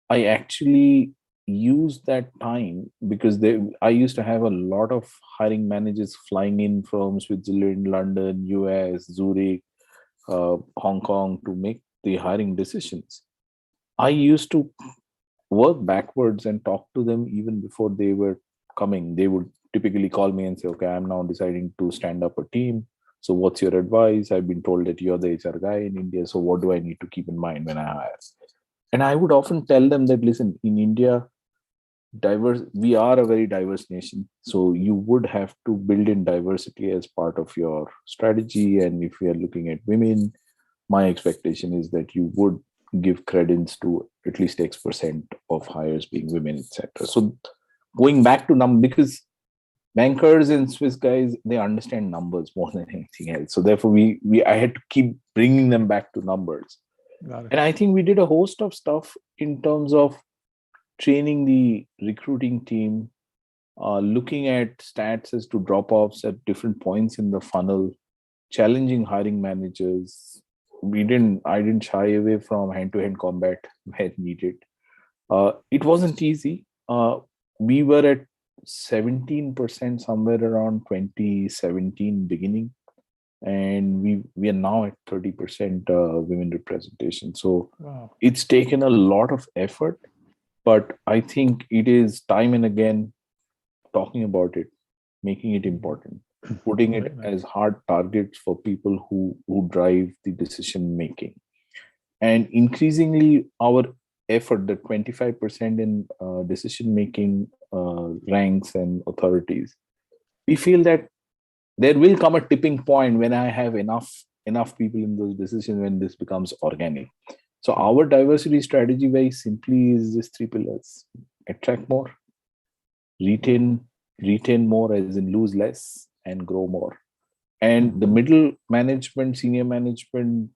I actually used that time, because I used to have a lot of hiring managers flying in from Switzerland, London, US, Zurich, Hong Kong to make the hiring decisions. I used to work backwards and talk to them even before they were coming. They would typically call me and say, okay, I'm now deciding to stand up a team. So what's your advice? I've been told that you're the HR guy in India. So what do I need to keep in mind when I hire? And I would often tell them that, listen, in India, we are a very diverse nation. So you would have to build in diversity as part of your strategy. And if we are looking at women, my expectation is that you would give credence to at least X% of hires being women, etc. So going back to because bankers and Swiss guys, they understand numbers more than anything else. So therefore, I had to keep bringing them back to numbers. And I think we did a host of stuff in terms of training the recruiting team, looking at stats as to drop-offs at different points in the funnel, challenging hiring managers. I didn't shy away from hand-to-hand combat where needed. It wasn't easy. We were at 17% somewhere around 2017 beginning, and we are now at 30% women representation. So It's taken a lot of effort, but I think it is time and again talking about it, making it important, putting it as hard targets for people who drive the decision making. And increasingly our effort, the 25% in decision making ranks and authorities, we feel that there will come a tipping point when I have enough people in those decisions, when this becomes organic. So our diversity strategy very simply is just 3 pillars: attract more, retain more, as in lose less, and grow more. And the middle management, senior management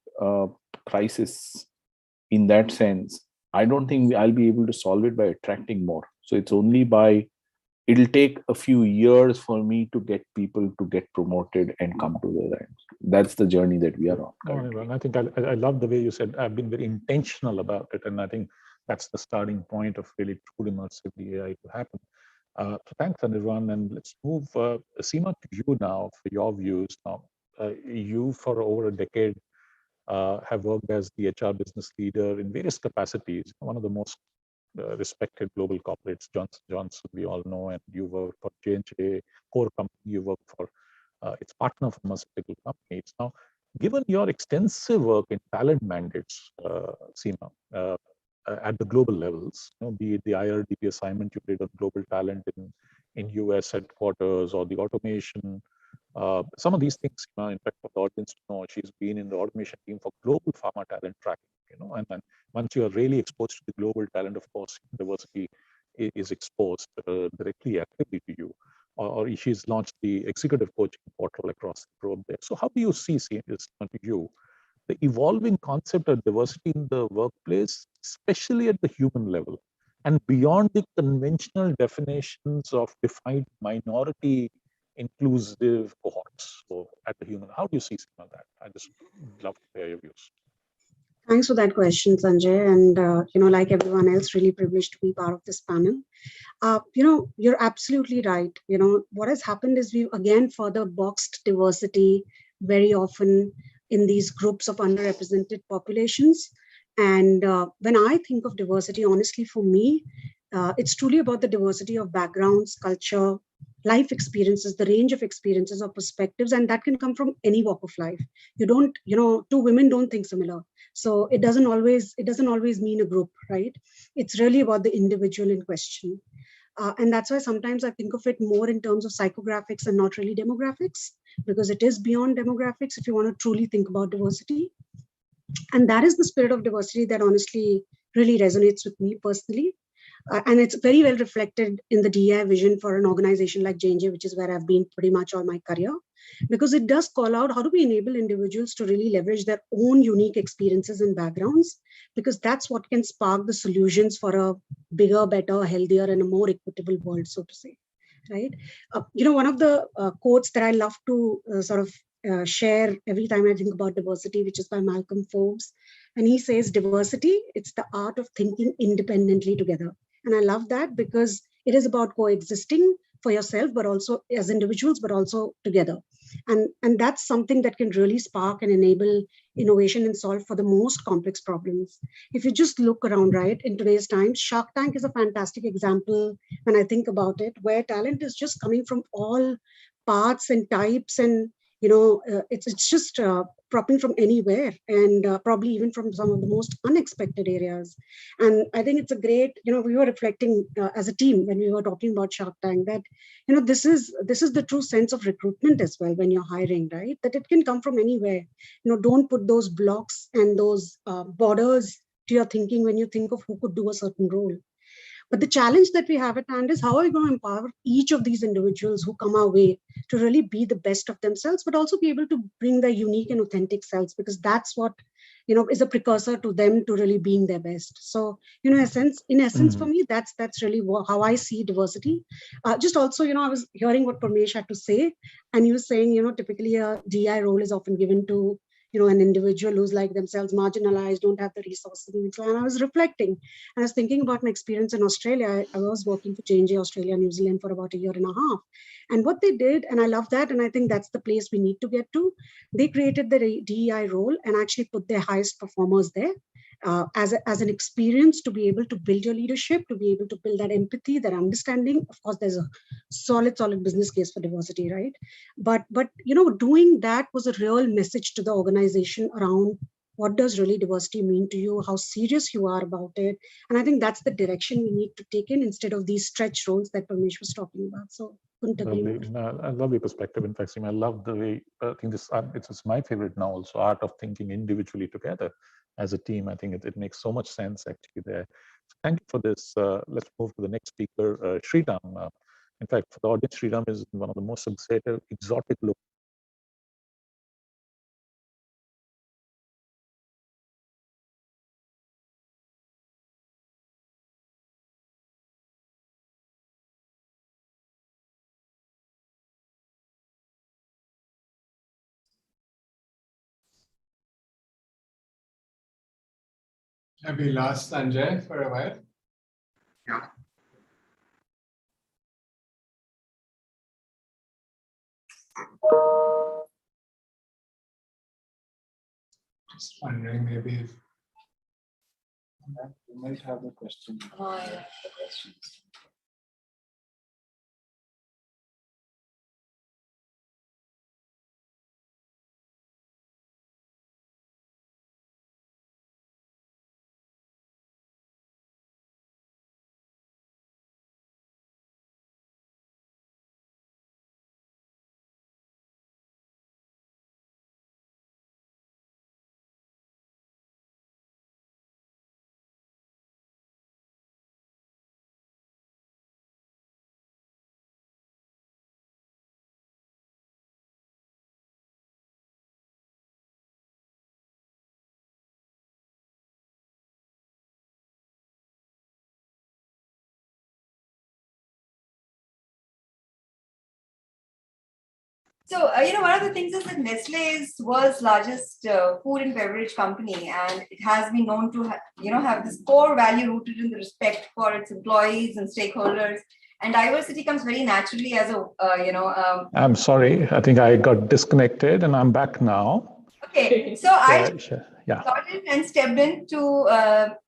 crisis, in that sense, I don't think I'll be able to solve it by attracting more. So it's only by it'll take a few years for me to get people to get promoted and come to the ranks. That's the journey that we are on currently. And I think I love the way you said, I've been very intentional about it. And I think that's the starting point of really true immersive AI to happen. So thanks, Anirvan. And let's move, Seema, to you now for your views. Now, you for over a decade have worked as the HR business leader in various capacities. One of the most respected global corporates, Johnson Johnson, we all know, and you work for J&J, core company you work for. It's partner pharmaceutical companies. Now, given your extensive work in talent mandates, Seema, at the global levels, be it the IRDP assignment you did on global talent in US headquarters or the automation, some of these things, in fact, for the audience to know, she's been in the automation team for global pharma talent tracking, and then once you are really exposed to the global talent, of course, diversity is exposed directly, actively to you. Or she's launched the executive coaching portal across the globe there. So how do you see this to you, the evolving concept of diversity in the workplace, especially at the human level, and beyond the conventional definitions of defined minority inclusive cohorts? So at the human, how do you see some of that? I just love to hear your views. Thanks for that question, Sanjay. And, like everyone else, really privileged to be part of this panel. You're absolutely right. What has happened is we've again further boxed diversity very often in these groups of underrepresented populations. And when I think of diversity, honestly, for me, it's truly about the diversity of backgrounds, culture, life experiences, the range of experiences or perspectives, and that can come from any walk of life. Two women don't think similar. So it doesn't always mean a group, right? It's really about the individual in question. And that's why sometimes I think of it more in terms of psychographics and not really demographics, because it is beyond demographics if you want to truly think about diversity. And that is the spirit of diversity that honestly really resonates with me personally. And it's very well reflected in the DEI vision for an organization like J&J, which is where I've been pretty much all my career, because it does call out how do we enable individuals to really leverage their own unique experiences and backgrounds, because that's what can spark the solutions for a bigger, better, healthier, and a more equitable world, so to say, right? One of the quotes that I love to share every time I think about diversity, which is by Malcolm Forbes. And he says, diversity, it's the art of thinking independently together. And I love that because it is about coexisting for yourself, but also as individuals, but also together. And that's something that can really spark and enable innovation and solve for the most complex problems. If you just look around, right, in today's times, Shark Tank is a fantastic example when I think about it, where talent is just coming from all parts and types, and it's just propping from anywhere, and probably even from some of the most unexpected areas. And I think it's a great, we were reflecting as a team when we were talking about Shark Tank that, this is the true sense of recruitment as well when you're hiring, right? That it can come from anywhere. Don't put those blocks and those borders to your thinking when you think of who could do a certain role. But the challenge that we have at hand is how are we going to empower each of these individuals who come our way to really be the best of themselves, but also be able to bring their unique and authentic selves, because that's what, is a precursor to them to really being their best. So, in essence, for me, that's really how I see diversity. Just also, I was hearing what Parmesh had to say, and he was saying, typically a DI role is often given to an individual who's like themselves marginalized, don't have the resources. And I was reflecting, and I was thinking about my experience in Australia. I was working for J&J Australia, New Zealand for about a year and a half. And what they did, and I love that, and I think that's the place we need to get to, they created the DEI role and actually put their highest performers there as an experience to be able to build your leadership, to be able to build that empathy, that understanding. Of course, there's a solid business case for diversity, right? But doing that was a real message to the organization around what does really diversity mean to you, how serious you are about it. And I think that's the direction we need to take in instead of these stretch roles that Parmesh was talking about. So couldn't agree more. I love your perspective. In fact, Seema, I love the way, I think it's my favorite now also, art of thinking individually together as a team. I think it makes so much sense actually there. So thank you for this. Let's move to the next speaker, Sridham. In fact, for the audience, Sridham is one of the most exotic look Have we lost Sanjay for a while? Yeah. Just wondering maybe if you might have the question. Oh, yeah, the questions. So, one of the things is that Nestle is world's largest food and beverage company, and it has been known to have this core value rooted in the respect for its employees and stakeholders. And diversity comes very naturally as a, I'm sorry, I think I got disconnected and I'm back now. Okay, so I Yeah. got in and stepped in to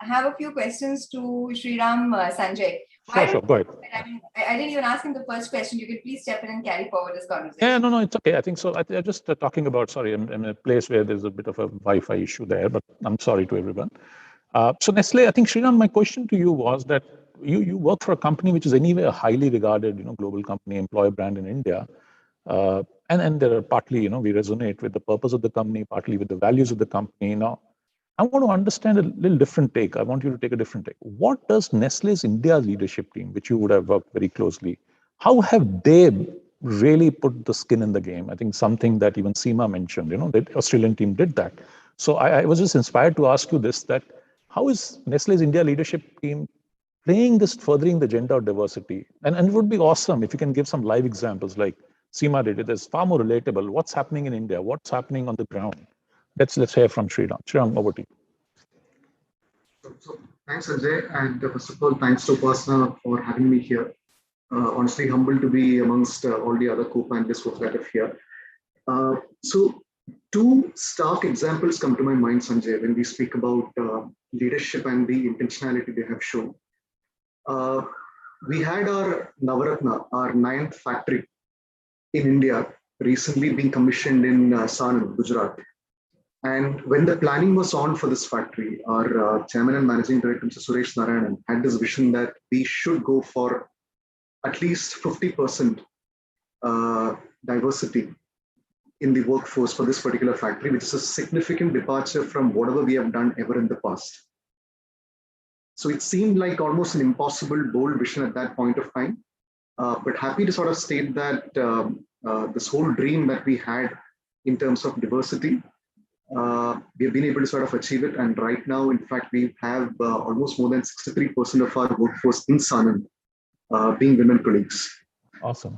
have a few questions to Sriram Sanjay. Sure, go ahead. I didn't even ask him the first question. You could please step in and carry forward this conversation. Yeah, no, it's okay. I think so. I'm just talking about, sorry, I'm in a place where there's a bit of a Wi-Fi issue there, but I'm sorry to everyone. So Nestle, I think, Sriram, my question to you was that you work for a company which is anyway a highly regarded, global company, employer brand in India. And there are partly, we resonate with the purpose of the company, partly with the values of the company. Now, I want to understand a little different take. I want you to take a different take. What does Nestle's India leadership team, which you would have worked very closely, how have they really put the skin in the game? I think something that even Seema mentioned, the Australian team did that. So I was just inspired to ask you this, that how is Nestle's India leadership team playing this, furthering the gender diversity? And it would be awesome if you can give some live examples like Seema did it. It's far more relatable. What's happening in India? What's happening on the ground? Let's hear from Sriram. Sriram, over to you. So thanks, Sanjay. And first of all, thanks to Upasana for having me here. Honestly, humbled to be amongst all the other co-panelists who are here. So two stark examples come to my mind, Sanjay, when we speak about leadership and the intentionality they have shown. We had our Navaratna, our 9th factory in India, recently being commissioned in Sanand, Gujarat. And when the planning was on for this factory, our chairman and managing director, Mr. Suresh Narayanan, had this vision that we should go for at least 50% diversity in the workforce for this particular factory, which is a significant departure from whatever we have done ever in the past. So it seemed like almost an impossible, bold vision at that point of time. But happy to sort of state that this whole dream that we had in terms of diversity, we've been able to sort of achieve it. And right now, in fact, we have almost more than 63% of our workforce in Sanand being women colleagues. Awesome.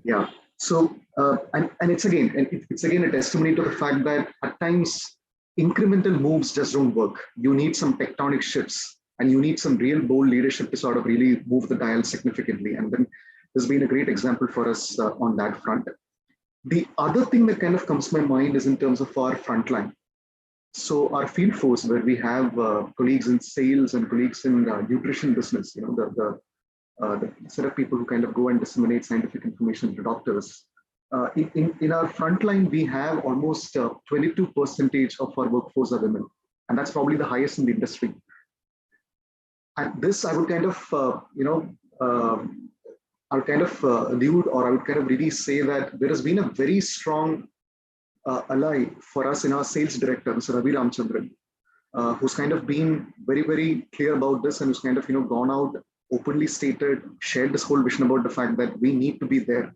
Yeah. So, and it's again a testimony to the fact that at times incremental moves just don't work. You need some tectonic shifts, and you need some real bold leadership to sort of really move the dial significantly. And then there's been a great example for us on that front. The other thing that kind of comes to my mind is in terms of our frontline. So our field force, where we have colleagues in sales and colleagues in nutrition business, the set of people who kind of go and disseminate scientific information to doctors. In our frontline, we have almost 22% of our workforce are women, and that's probably the highest in the industry. And this, I would kind of, I would kind of allude, or I would kind of really say that there has been a very strong ally for us in our sales director, Mr. Ravi Ramchandran, who's kind of been very, very clear about this, and who's kind of, gone out, openly stated, shared this whole vision about the fact that we need to be there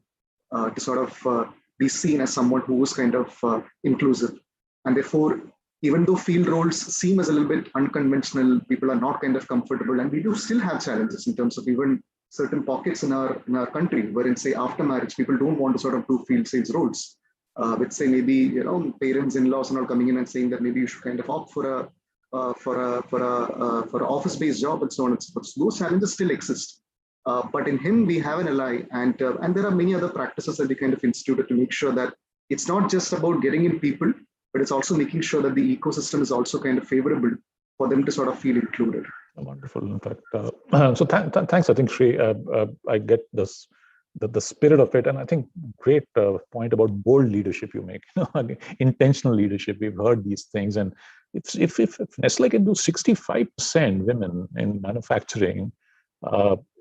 to sort of be seen as someone who is kind of inclusive. And therefore, even though field roles seem as a little bit unconventional, people are not kind of comfortable, and we do still have challenges in terms of even certain pockets in our country, wherein, say, after marriage, people don't want to sort of do field sales roles, with, say, maybe parents, in-laws, and all coming in and saying that maybe you should kind of opt for for an office-based job and so on and so forth. So those challenges still exist. But in him, we have an ally, and there are many other practices that we kind of instituted to make sure that it's not just about getting in people, but it's also making sure that the ecosystem is also kind of favorable for them to sort of feel included. Wonderful. In fact, so thanks. I think Shri, I get this, the spirit of it, and I think great point about bold leadership you make. Intentional leadership. We've heard these things, and if Nestle can do 65% women in manufacturing,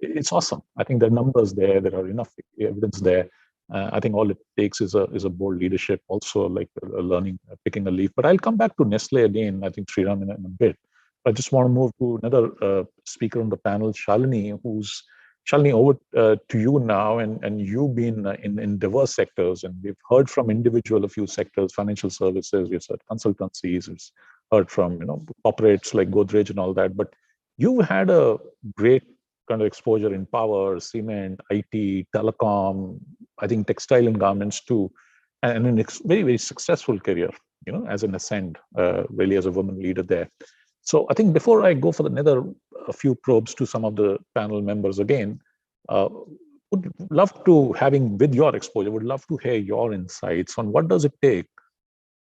it's awesome. I think there are numbers there. There are enough evidence there. I think all it takes is a bold leadership, also like a learning, picking a leaf. But I'll come back to Nestle again, I think, Sriram, in a bit. I just want to move to another speaker on the panel, Shalini, Shalini, over to you now. And you've been in diverse sectors, and we've heard from a few sectors, financial services, we've heard consultancies, we've heard from corporates like Godrej and all that. But you've had a great kind of exposure in power, cement, IT, telecom, I think textile and garments too, and a very, very successful career, as an ascent, really as a woman leader there. So I think before I go for a few probes to some of the panel members again, would love to, with your exposure, would love to hear your insights on what does it take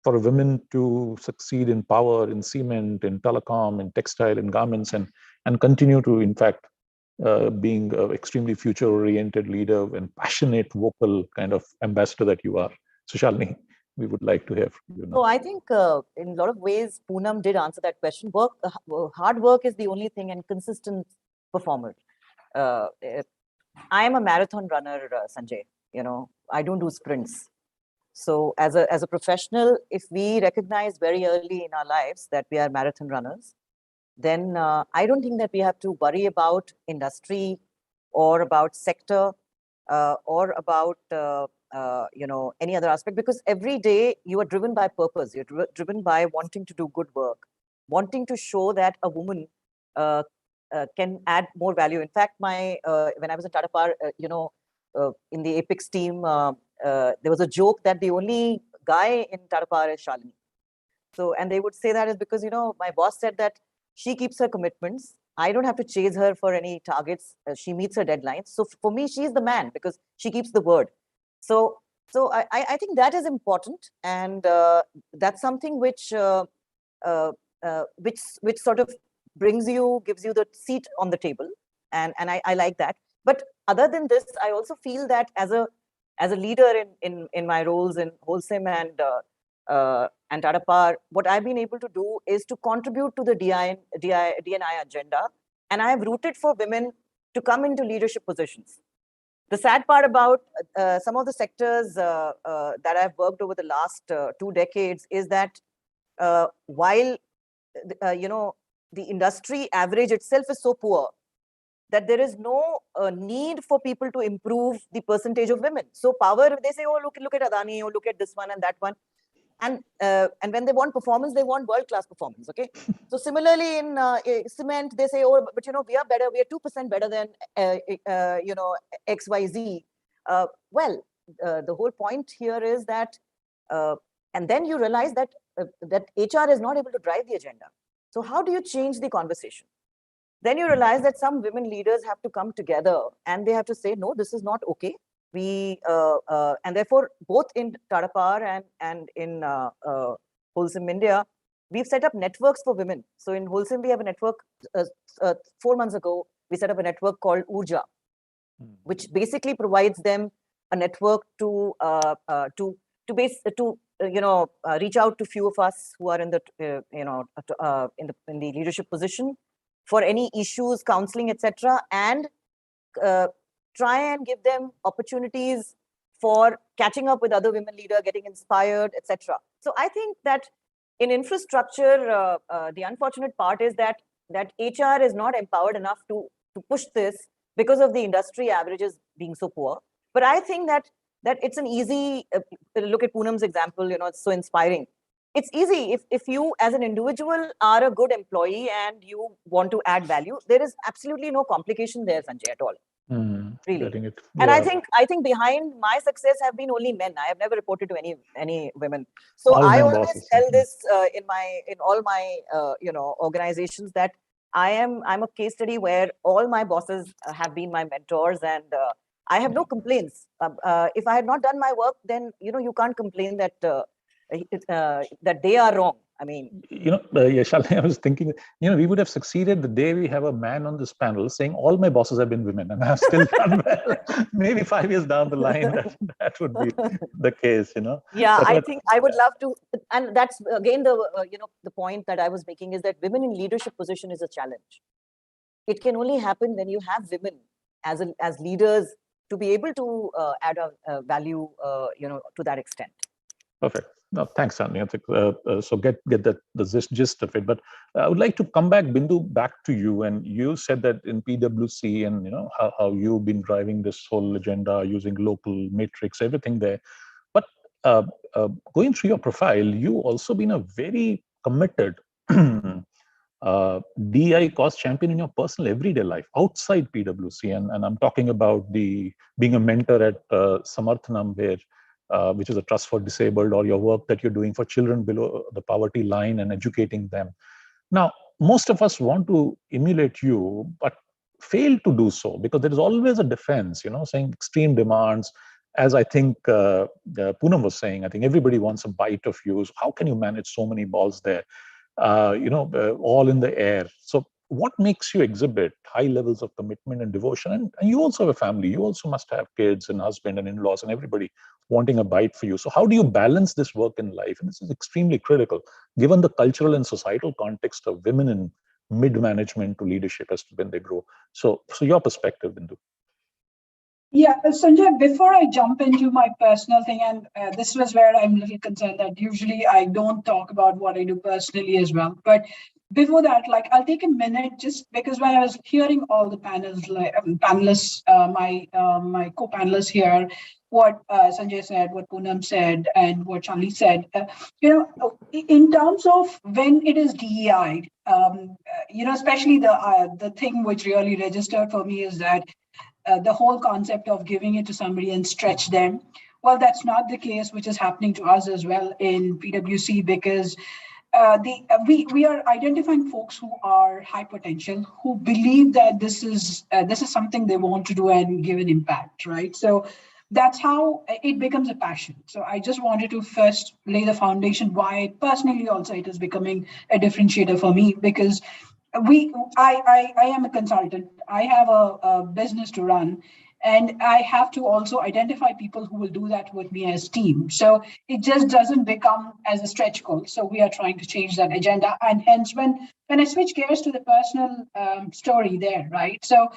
for a woman to succeed in power, in cement, in telecom, in textile and garments, and continue to, in fact, being an extremely future-oriented leader and passionate, vocal kind of ambassador that you are. So Shalini, we would like to hear from you now. So I think in a lot of ways, Poonam did answer that question. Hard work is the only thing, and consistent performer. I am a marathon runner, Sanjay. I don't do sprints. So as a professional, if we recognize very early in our lives that we are marathon runners, then I don't think that we have to worry about industry or about sector or about any other aspect, because every day you are driven by purpose. You're driven by wanting to do good work, wanting to show that a woman can add more value. In fact, when I was in Tata Power, in the Apex team, there was a joke that the only guy in Tata Power is Shalini. So, and they would say that is because, my boss said that she keeps her commitments. I don't have to chase her for any targets. She meets her deadlines. So for me, she's the man because she keeps the word. So I think that is important, and that's something which sort of gives you the seat on the table, and I like that. But other than this, I also feel that as a leader in my roles in Wholesome and Tata Power, what I've been able to do is to contribute to the DE&I agenda, and I have rooted for women to come into leadership positions. The sad part about some of the sectors that I've worked over the last 2 decades is that while the industry average itself is so poor that there is no need for people to improve the percentage of women. So power, they say, oh, look at Adani, oh, look at this one and that one. And when they want performance, they want world-class performance, okay? So similarly in cement, they say, oh, but we are better, we are 2% better than, XYZ. Well, the whole point here is that, and then you realize that HR is not able to drive the agenda. So how do you change the conversation? Then you realize that some women leaders have to come together and they have to say, no, this is not okay. And therefore, both in Tata Power and in Wholesome India, we've set up networks for women. So in Wholesome, we have a network. 4 months ago, we set up a network called Urja, which basically provides them a network to reach out to few of us who are in the in the leadership position for any issues, counseling, etc., and try and give them opportunities for catching up with other women leaders, getting inspired, etc. So I think that in infrastructure, the unfortunate part is that HR is not empowered enough to push this because of the industry averages being so poor. But I think that it's an easy, look at Poonam's example, it's so inspiring. It's easy if you as an individual are a good employee and you want to add value, there is absolutely no complication there, Sanjay, at all. Really. Getting it. And I Yeah. think behind my success have been only men. I have never reported to any women. So All I men always bosses. tell this in all my organizations that I'm a case study where all my bosses have been my mentors, and I have no complaints. If I had not done my work, then you can't complain that that they are wrong. I mean, Shalini, I was thinking, we would have succeeded the day we have a man on this panel saying all my bosses have been women, and I've still done well. Maybe 5 years down the line, that would be the case, Yeah, But I think I would love to, and that's again the the point that I was making is that women in leadership position is a challenge. It can only happen when you have women as leaders to be able to add a value, to that extent. Perfect. No, thanks, Sanjay. I think, so get the gist of it. But I would like to come back, Bindu, back to you. And you said that in PwC and how you've been driving this whole agenda using local matrix, everything there. But going through your profile, you also been a very committed DEI cause champion in your personal everyday life outside PwC, and I'm talking about being a mentor at Samarthanam, which is a trust for disabled, or your work that you're doing for children below the poverty line and educating them. Now, most of us want to emulate you, but fail to do so because there is always a defense, saying extreme demands. As I think Poonam was saying, I think everybody wants a bite of you. So how can you manage so many balls there? All in the air. So what makes you exhibit high levels of commitment and devotion? And you also have a family. You also must have kids and husband and in-laws and everybody wanting a bite for you. So how do you balance this work in life? And this is extremely critical, given the cultural and societal context of women in mid-management to leadership as to when they grow. So your perspective, Bindu. Yeah, Sanjay, before I jump into my personal thing, and this was where I'm a little concerned that usually I don't talk about what I do personally as well. But before that, I'll take a minute just because when I was hearing all the panelists, my co-panelists here, what Sanjay said, what Poonam said, and what Charlie said, in terms of when it is DEI, especially the thing which really registered for me is that the whole concept of giving it to somebody and stretch them. Well, that's not the case, which is happening to us as well in PwC, because we are identifying folks who are high potential, who believe that this is something they want to do and give an impact, right? So that's how it becomes a passion. So I just wanted to first lay the foundation why personally also it is becoming a differentiator for me, because I am a consultant. I have a business to run, and I have to also identify people who will do that with me as team. So it just doesn't become as a stretch goal. So we are trying to change that agenda. And hence, when I switch gears to the personal story there, right? So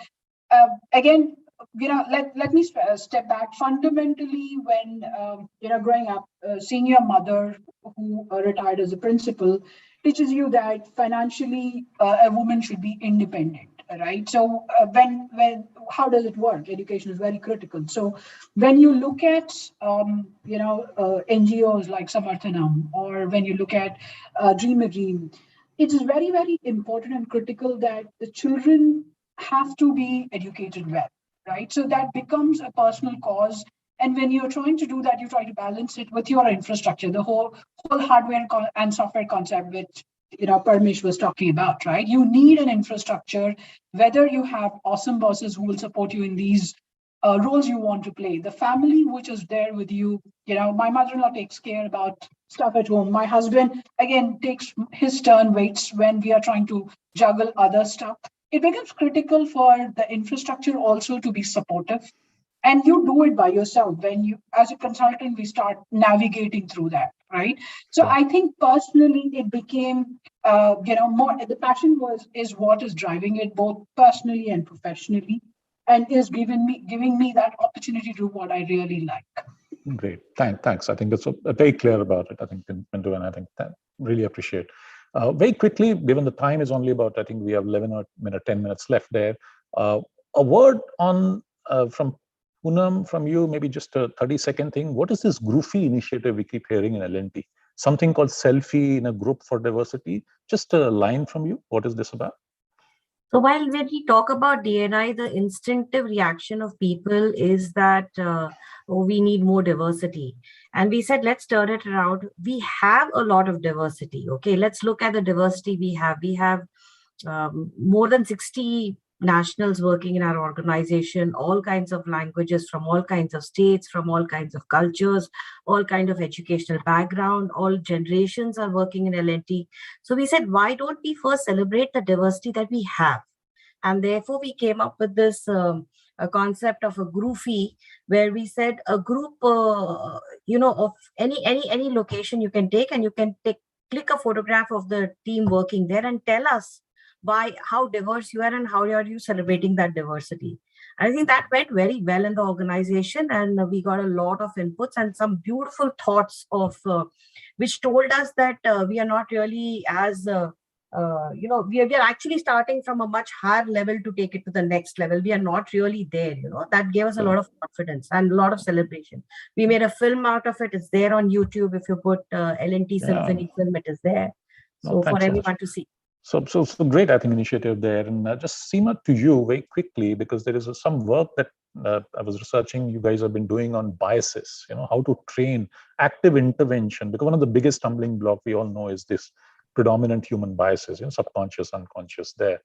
again, let me step back. Fundamentally, when growing up, seeing your mother who retired as a principal teaches you that financially a woman should be independent, right? So when how does it work? Education is very critical. So when you look at NGOs like Samarthanam, or when you look at Dream a Dream, it is very, very important and critical that the children have to be educated well, right? So that becomes a personal cause. And when you're trying to do that, you try to balance it with your infrastructure, the whole hardware and software concept, which Parmesh was talking about, right? You need an infrastructure, whether you have awesome bosses who will support you in these roles you want to play, the family which is there with you. My mother-in-law takes care about stuff at home. My husband, again, takes his turn waits when we are trying to juggle other stuff. It becomes critical for the infrastructure also to be supportive. And you do it by yourself. When you, as a consultant, we start navigating through that, right? So I think personally, it became, more. The passion is what is driving it, both personally and professionally, and is giving me that opportunity to do what I really like. Great, thanks. I think that's very clear about it. I think Bindu, and I think that really appreciate. Very quickly, given the time is only about, I think we have 10 minutes left there. A word on from Poonam, from you, maybe just a 30-second thing. What is this Groofy initiative we keep hearing in L&T? Something called Selfie in a Group for Diversity. Just a line from you. What is this about? So while when we talk about D&I, the instinctive reaction of people is that we need more diversity. And we said, let's turn it around. We have a lot of diversity. Okay, let's look at the diversity we have. We have more than 60 nationals working in our organization, all kinds of languages from all kinds of states, from all kinds of cultures, all kind of educational background, all generations are working in L&T. So we said, why don't we first celebrate the diversity that we have? And therefore we came up with this a concept of a groupie, where we said a group, of any location you can take, and you can click a photograph of the team working there and tell us how diverse you are and how are you celebrating that diversity. I think that went very well in the organization, and we got a lot of inputs and some beautiful thoughts of which told us that we are not really as we are actually starting from a much higher level to take it to the next level. We are not really there. That gave us a lot of confidence and a lot of celebration. We made a film out of it. It's there on YouTube. If you put L&T Symphony film, it is there. So for everyone to see. So great, I think, initiative there. And just Seema, to you very quickly, because there is some work that I was researching you guys have been doing on biases, how to train active intervention, because one of the biggest stumbling block we all know is this predominant human biases, subconscious, unconscious there.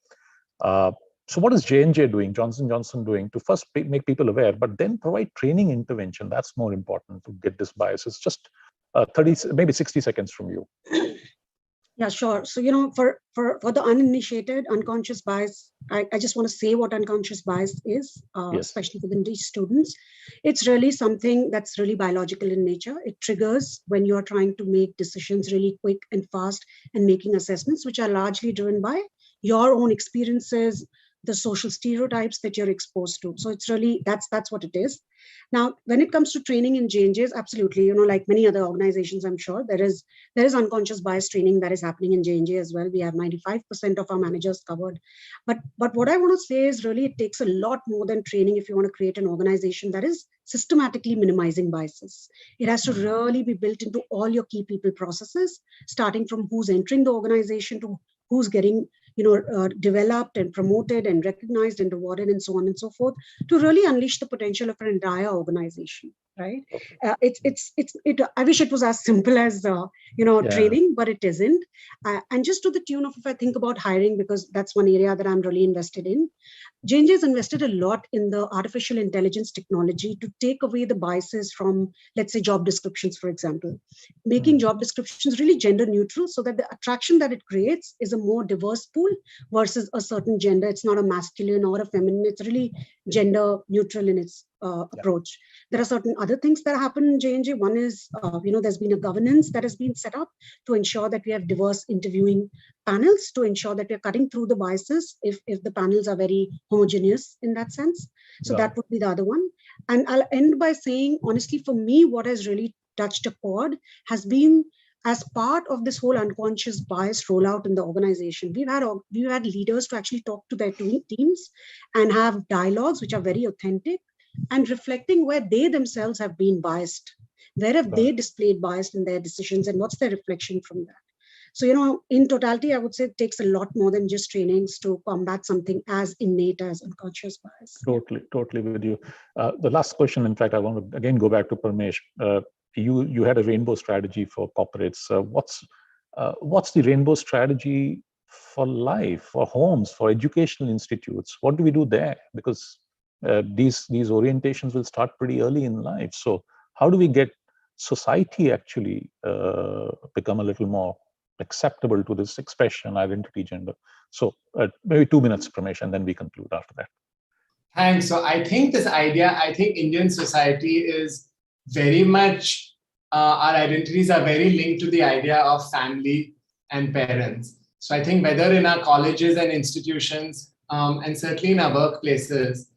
So what is J&J doing, Johnson & Johnson doing to first make people aware, but then provide training intervention? That's more important to get this biases. Just 30, maybe 60 seconds from you. Yeah, sure. So, for the uninitiated, unconscious bias, I just want to say what unconscious bias is, especially within these students. It's really something that's really biological in nature. It triggers when you're trying to make decisions really quick and fast and making assessments, which are largely driven by your own experiences, the social stereotypes that you're exposed to. So it's really, that's what it is. Now, when it comes to training in J&Js, absolutely, like many other organizations, I'm sure there is unconscious bias training that is happening in J&J as well. We have 95% of our managers covered. But what I want to say is really it takes a lot more than training if you want to create an organization that is systematically minimizing biases. It has to really be built into all your key people processes, starting from who's entering the organization to who's getting developed and promoted and recognized and rewarded and so on and so forth, to really unleash the potential of an entire organization, right? I wish it was as simple as, training, but it isn't. And just to the tune of, if I think about hiring, because that's one area that I'm really invested in, J&J has invested a lot in the artificial intelligence technology to take away the biases from, let's say, job descriptions, for example, making job descriptions really gender neutral so that the attraction that it creates is a more diverse pool versus a certain gender. It's not a masculine or a feminine. It's really gender neutral in its approach. There are certain other things that happen in J&J. One is, there's been a governance that has been set up to ensure that we have diverse interviewing panels, to ensure that we're cutting through the biases if the panels are very homogeneous in that sense. So that would be the other one. And I'll end by saying, honestly, for me, what has really touched a chord has been as part of this whole unconscious bias rollout in the organization. We've had leaders to actually talk to their teams and have dialogues which are very authentic and reflecting where they themselves have been biased. Where have they displayed bias in their decisions, and what's their reflection from that? So, in totality, I would say it takes a lot more than just trainings to combat something as innate as unconscious bias. Totally with you. The last question, in fact, I want to again go back to Parmesh. You had a rainbow strategy for corporates. What's the rainbow strategy for life, for homes, for educational institutes? What do we do there? Because these orientations will start pretty early in life. So how do we get society actually become a little more acceptable to this expression, identity, gender? So maybe 2 minutes, Parmesh, and then we conclude after that. Thanks. So I think Indian society is very much, our identities are very linked to the idea of family and parents. So I think whether in our colleges and institutions, and certainly in our workplaces,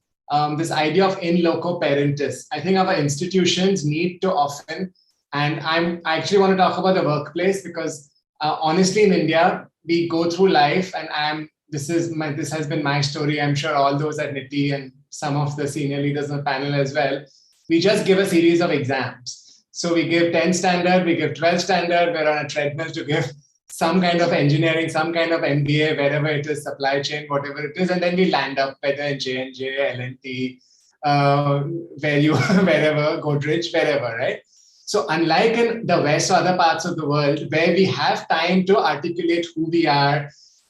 this idea of in loco parentis, I think our institutions need to often, and I actually want to talk about the workplace because honestly in India, we go through life and this has been my story. I'm sure all those at NITIE and some of the senior leaders on the panel as well, we just give a series of exams. So we give 10 standard, we give 12 standard, we're on a treadmill to give some kind of engineering, some kind of MBA, wherever it is, supply chain, whatever it is, and then we land up whether in J&J, L&T, wherever, Godrej, wherever, right? So unlike in the West or other parts of the world where we have time to articulate who we are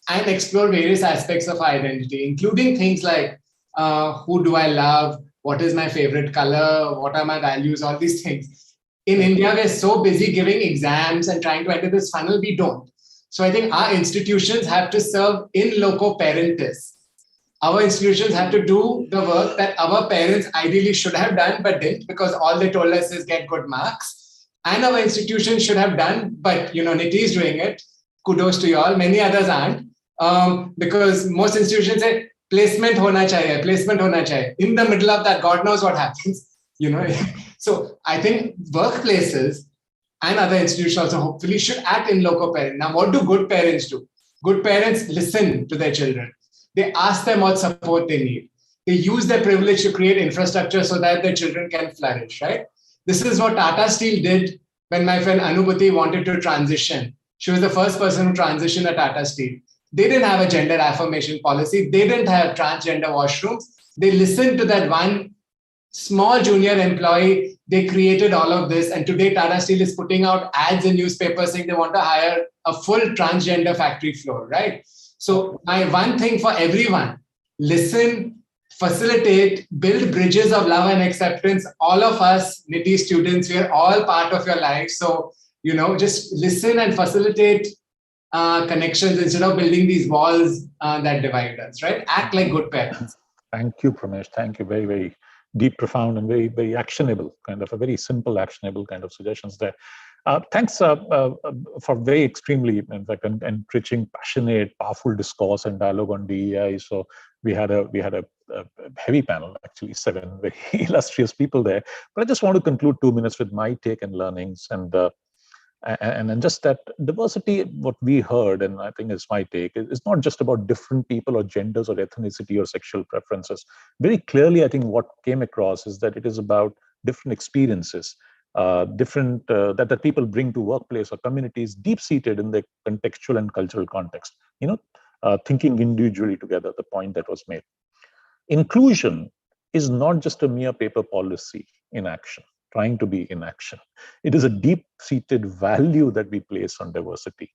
and explore various aspects of our identity, including things like who do I love, what is my favorite color, what are my values, all these things. In India, we're so busy giving exams and trying to enter this funnel, we don't. So I think our institutions have to serve in loco parentis. Our institutions have to do the work that our parents ideally should have done, but didn't, because all they told us is get good marks. And our institutions should have done, but NITIE is doing it. Kudos to you all. Many others aren't, because most institutions say placement hona chahiye, placement hona chahiye. In the middle of that, God knows what happens. So I think workplaces and other institutions also hopefully should act in loco parent. Now, what do good parents do? Good parents listen to their children. They ask them what support they need. They use their privilege to create infrastructure so that their children can flourish, right? This is what Tata Steel did when my friend Anubhuti wanted to transition. She was the first person who transitioned at Tata Steel. They didn't have a gender affirmation policy. They didn't have transgender washrooms. They listened to that one small junior employee. They created all of this. And today Tata Steel is putting out ads in newspapers saying they want to hire a full transgender factory floor, right? So my one thing for everyone, listen, facilitate, build bridges of love and acceptance. All of us NITIE students, we are all part of your life. So, just listen and facilitate connections instead of building these walls that divide us, right? Act like good parents. Thank you, Pramesh. Thank you. Very, very deep, profound, and very, very actionable, kind of a very simple, actionable kind of suggestions there. Thanks for very extremely, in fact, enriching, passionate, powerful discourse and dialogue on DEI. So we had a heavy panel, actually 7 very illustrious people there. But I just want to conclude 2 minutes with my take and learnings, and just that diversity. What we heard, and I think is my take, is not just about different people or genders or ethnicity or sexual preferences. Very clearly, I think what came across is that it is about different experiences. That people bring to workplace or communities, deep-seated in the contextual and cultural context, thinking individually together, the point that was made. Inclusion is not just a mere paper policy in action, trying to be in action. It is a deep-seated value that we place on diversity.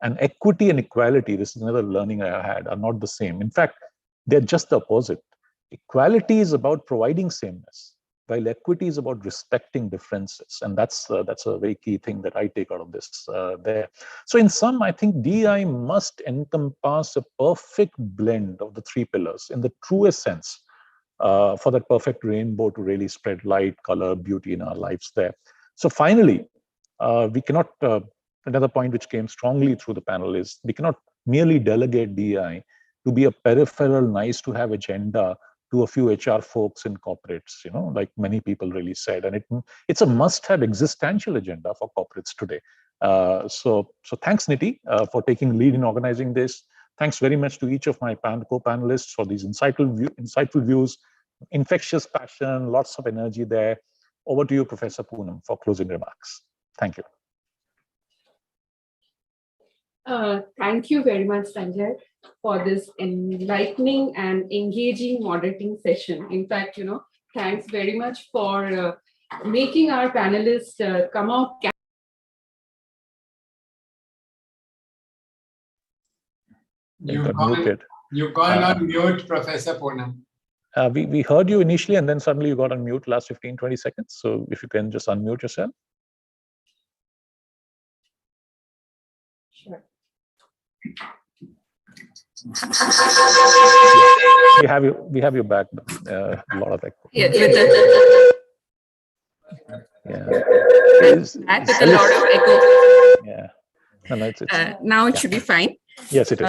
And equity and equality, this is another learning I had, are not the same. In fact, they're just the opposite. Equality is about providing sameness, while equity is about respecting differences. And that's a very key thing that I take out of this there. So in sum, I think DEI must encompass a perfect blend of the 3 pillars in the truest sense, for that perfect rainbow to really spread light, color, beauty in our lives there. So finally, we cannot, another point which came strongly through the panel is, we cannot merely delegate DEI to be a peripheral, nice to have agenda to a few HR folks in corporates, like many people really said. And it's a must-have existential agenda for corporates today. So thanks, NITIE, for taking lead in organizing this. Thanks very much to each of my co-panelists for these insightful views, infectious passion, lots of energy there. Over to you, Professor Poonam, for closing remarks. Thank you. Thank you very much, Sanjay, for this enlightening and engaging moderating session. In fact, thanks very much for making our panelists come out. You've gone on mute, Professor Poonam. We heard you initially, and then suddenly you got on mute last 15-20 seconds. So if you can just unmute yourself. Sure. We have you back. A lot of echo. Yes, back with a lot of echo. Yeah. No, it's now it should be fine. Yes, it is.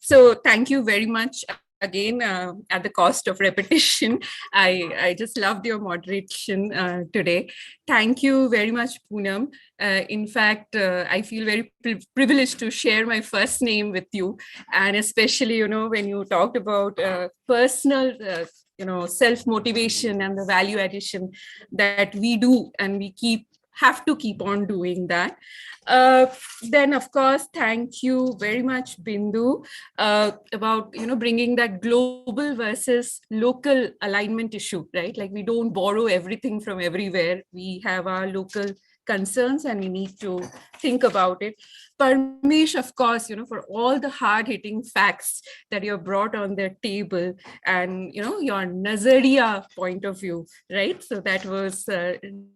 So thank you very much. Again, at the cost of repetition, I just loved your moderation today. Thank you very much, Poonam. In fact, I feel very privileged to share my first name with you. And especially, when you talked about personal, self-motivation and the value addition that we do and we keep have to keep on doing that. Then, of course, thank you very much, Bindu, about bringing that global versus local alignment issue, right? Like we don't borrow everything from everywhere. We have our local concerns and we need to think about it. Parmesh, of course, for all the hard-hitting facts that you brought on the table and, your Nazariya point of view, right? So that was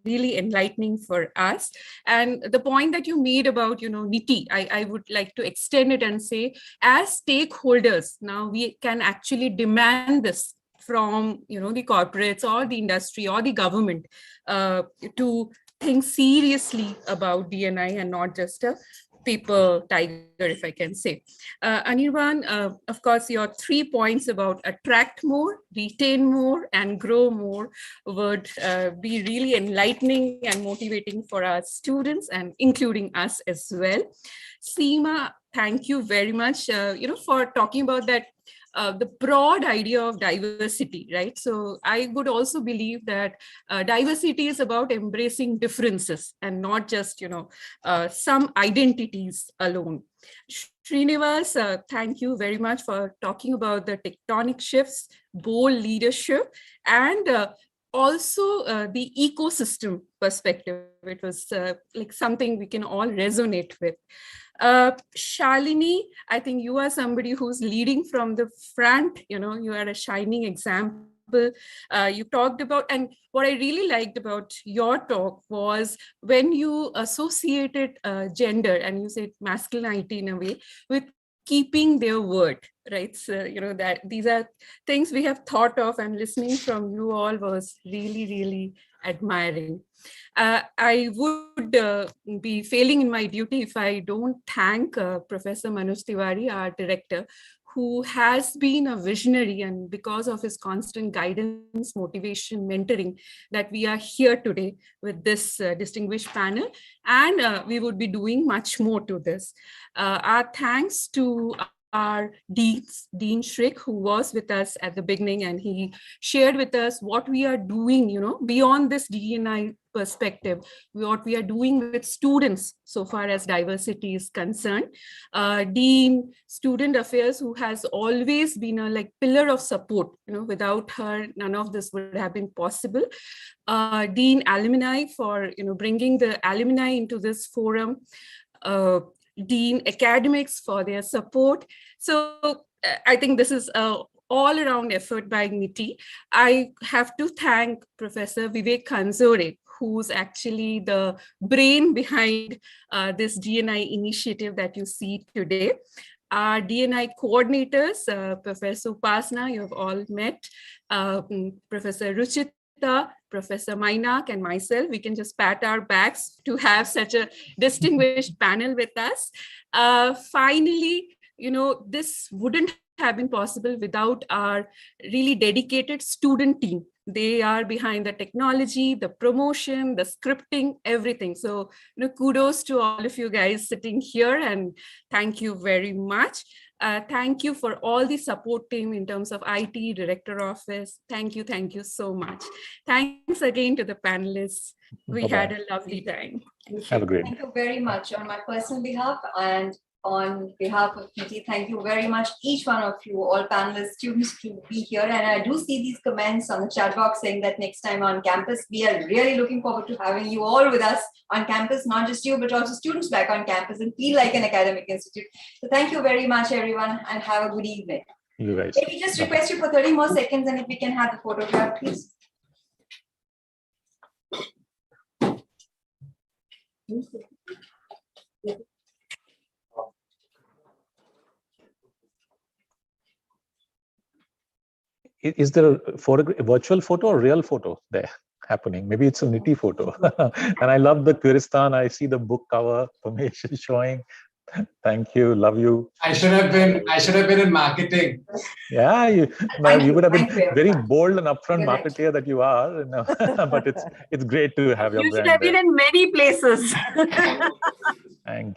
really enlightening for us. And the point that you made about, NITIE, I would like to extend it and say, as stakeholders, now we can actually demand this from, the corporates or the industry or the government to think seriously about D&I and not just a paper tiger, if I can say. Anirban, of course, your 3 points about attract more, retain more, and grow more would be really enlightening and motivating for our students and including us as well. Seema, thank you very much, for talking about that the broad idea of diversity, right? So I would also believe that diversity is about embracing differences and not just, some identities alone. Srinivas, thank you very much for talking about the tectonic shifts, bold leadership, and also the ecosystem perspective. It was like something we can all resonate with. Shalini, I think you are somebody who's leading from the front, you are a shining example. You talked about, and what I really liked about your talk was when you associated gender and you said masculinity in a way with keeping their word, right? So, that these are things we have thought of, and listening from you all was really, really admiring. I would be failing in my duty if I don't thank Professor Manoj Tiwari, our director, who has been a visionary, and because of his constant guidance, motivation, mentoring, that we are here today with this distinguished panel, and we would be doing much more to this. Our thanks to our Dean Shrik, who was with us at the beginning, and he shared with us what we are doing, beyond this DE&I perspective, what we are doing with students so far as diversity is concerned. Dean Student Affairs, who has always been a pillar of support, without her, none of this would have been possible. Dean Alumni for, bringing the alumni into this forum. Dean Academics for their support. So I think this is a all-around effort by NITIE. I have to thank Professor Vivek Khanzore, who's actually the brain behind this D&I initiative that you see today. Our D&I coordinators, Professor Upasna, you have all met, Professor Ruchita, Professor Mainak, and myself. We can just pat our backs to have such a distinguished panel with us. Finally, this wouldn't have been possible without our really dedicated student team. They are behind the technology, the promotion, the scripting, everything. So, kudos to all of you guys sitting here, and thank you very much. Thank you for all the support team in terms of IT, Director Office. Thank you so much. Thanks again to the panelists. We had a lovely time. Have a great day. Thank you very much on my personal behalf and on behalf of NITIE. Thank you very much, each one of you, all panelists, students, to be here. And I do see these comments on the chat box saying that next time on campus, we are really looking forward to having you all with us on campus, not just you, but also students back on campus and feel like an academic institute. So thank you very much, everyone, and have a good evening. You guys. Let me just request you for 30 more seconds, and if we can have the photograph, please. Is there a virtual photo or real photo there happening? Maybe it's a NITIE photo. And I love the Kyrgyzstan. I see the book cover information showing. Thank you. Love you. I should have been in marketing. Yeah, you would have been very bold and upfront marketeer that you are. But it's great to have your brand. You should have been in many places. Thank you.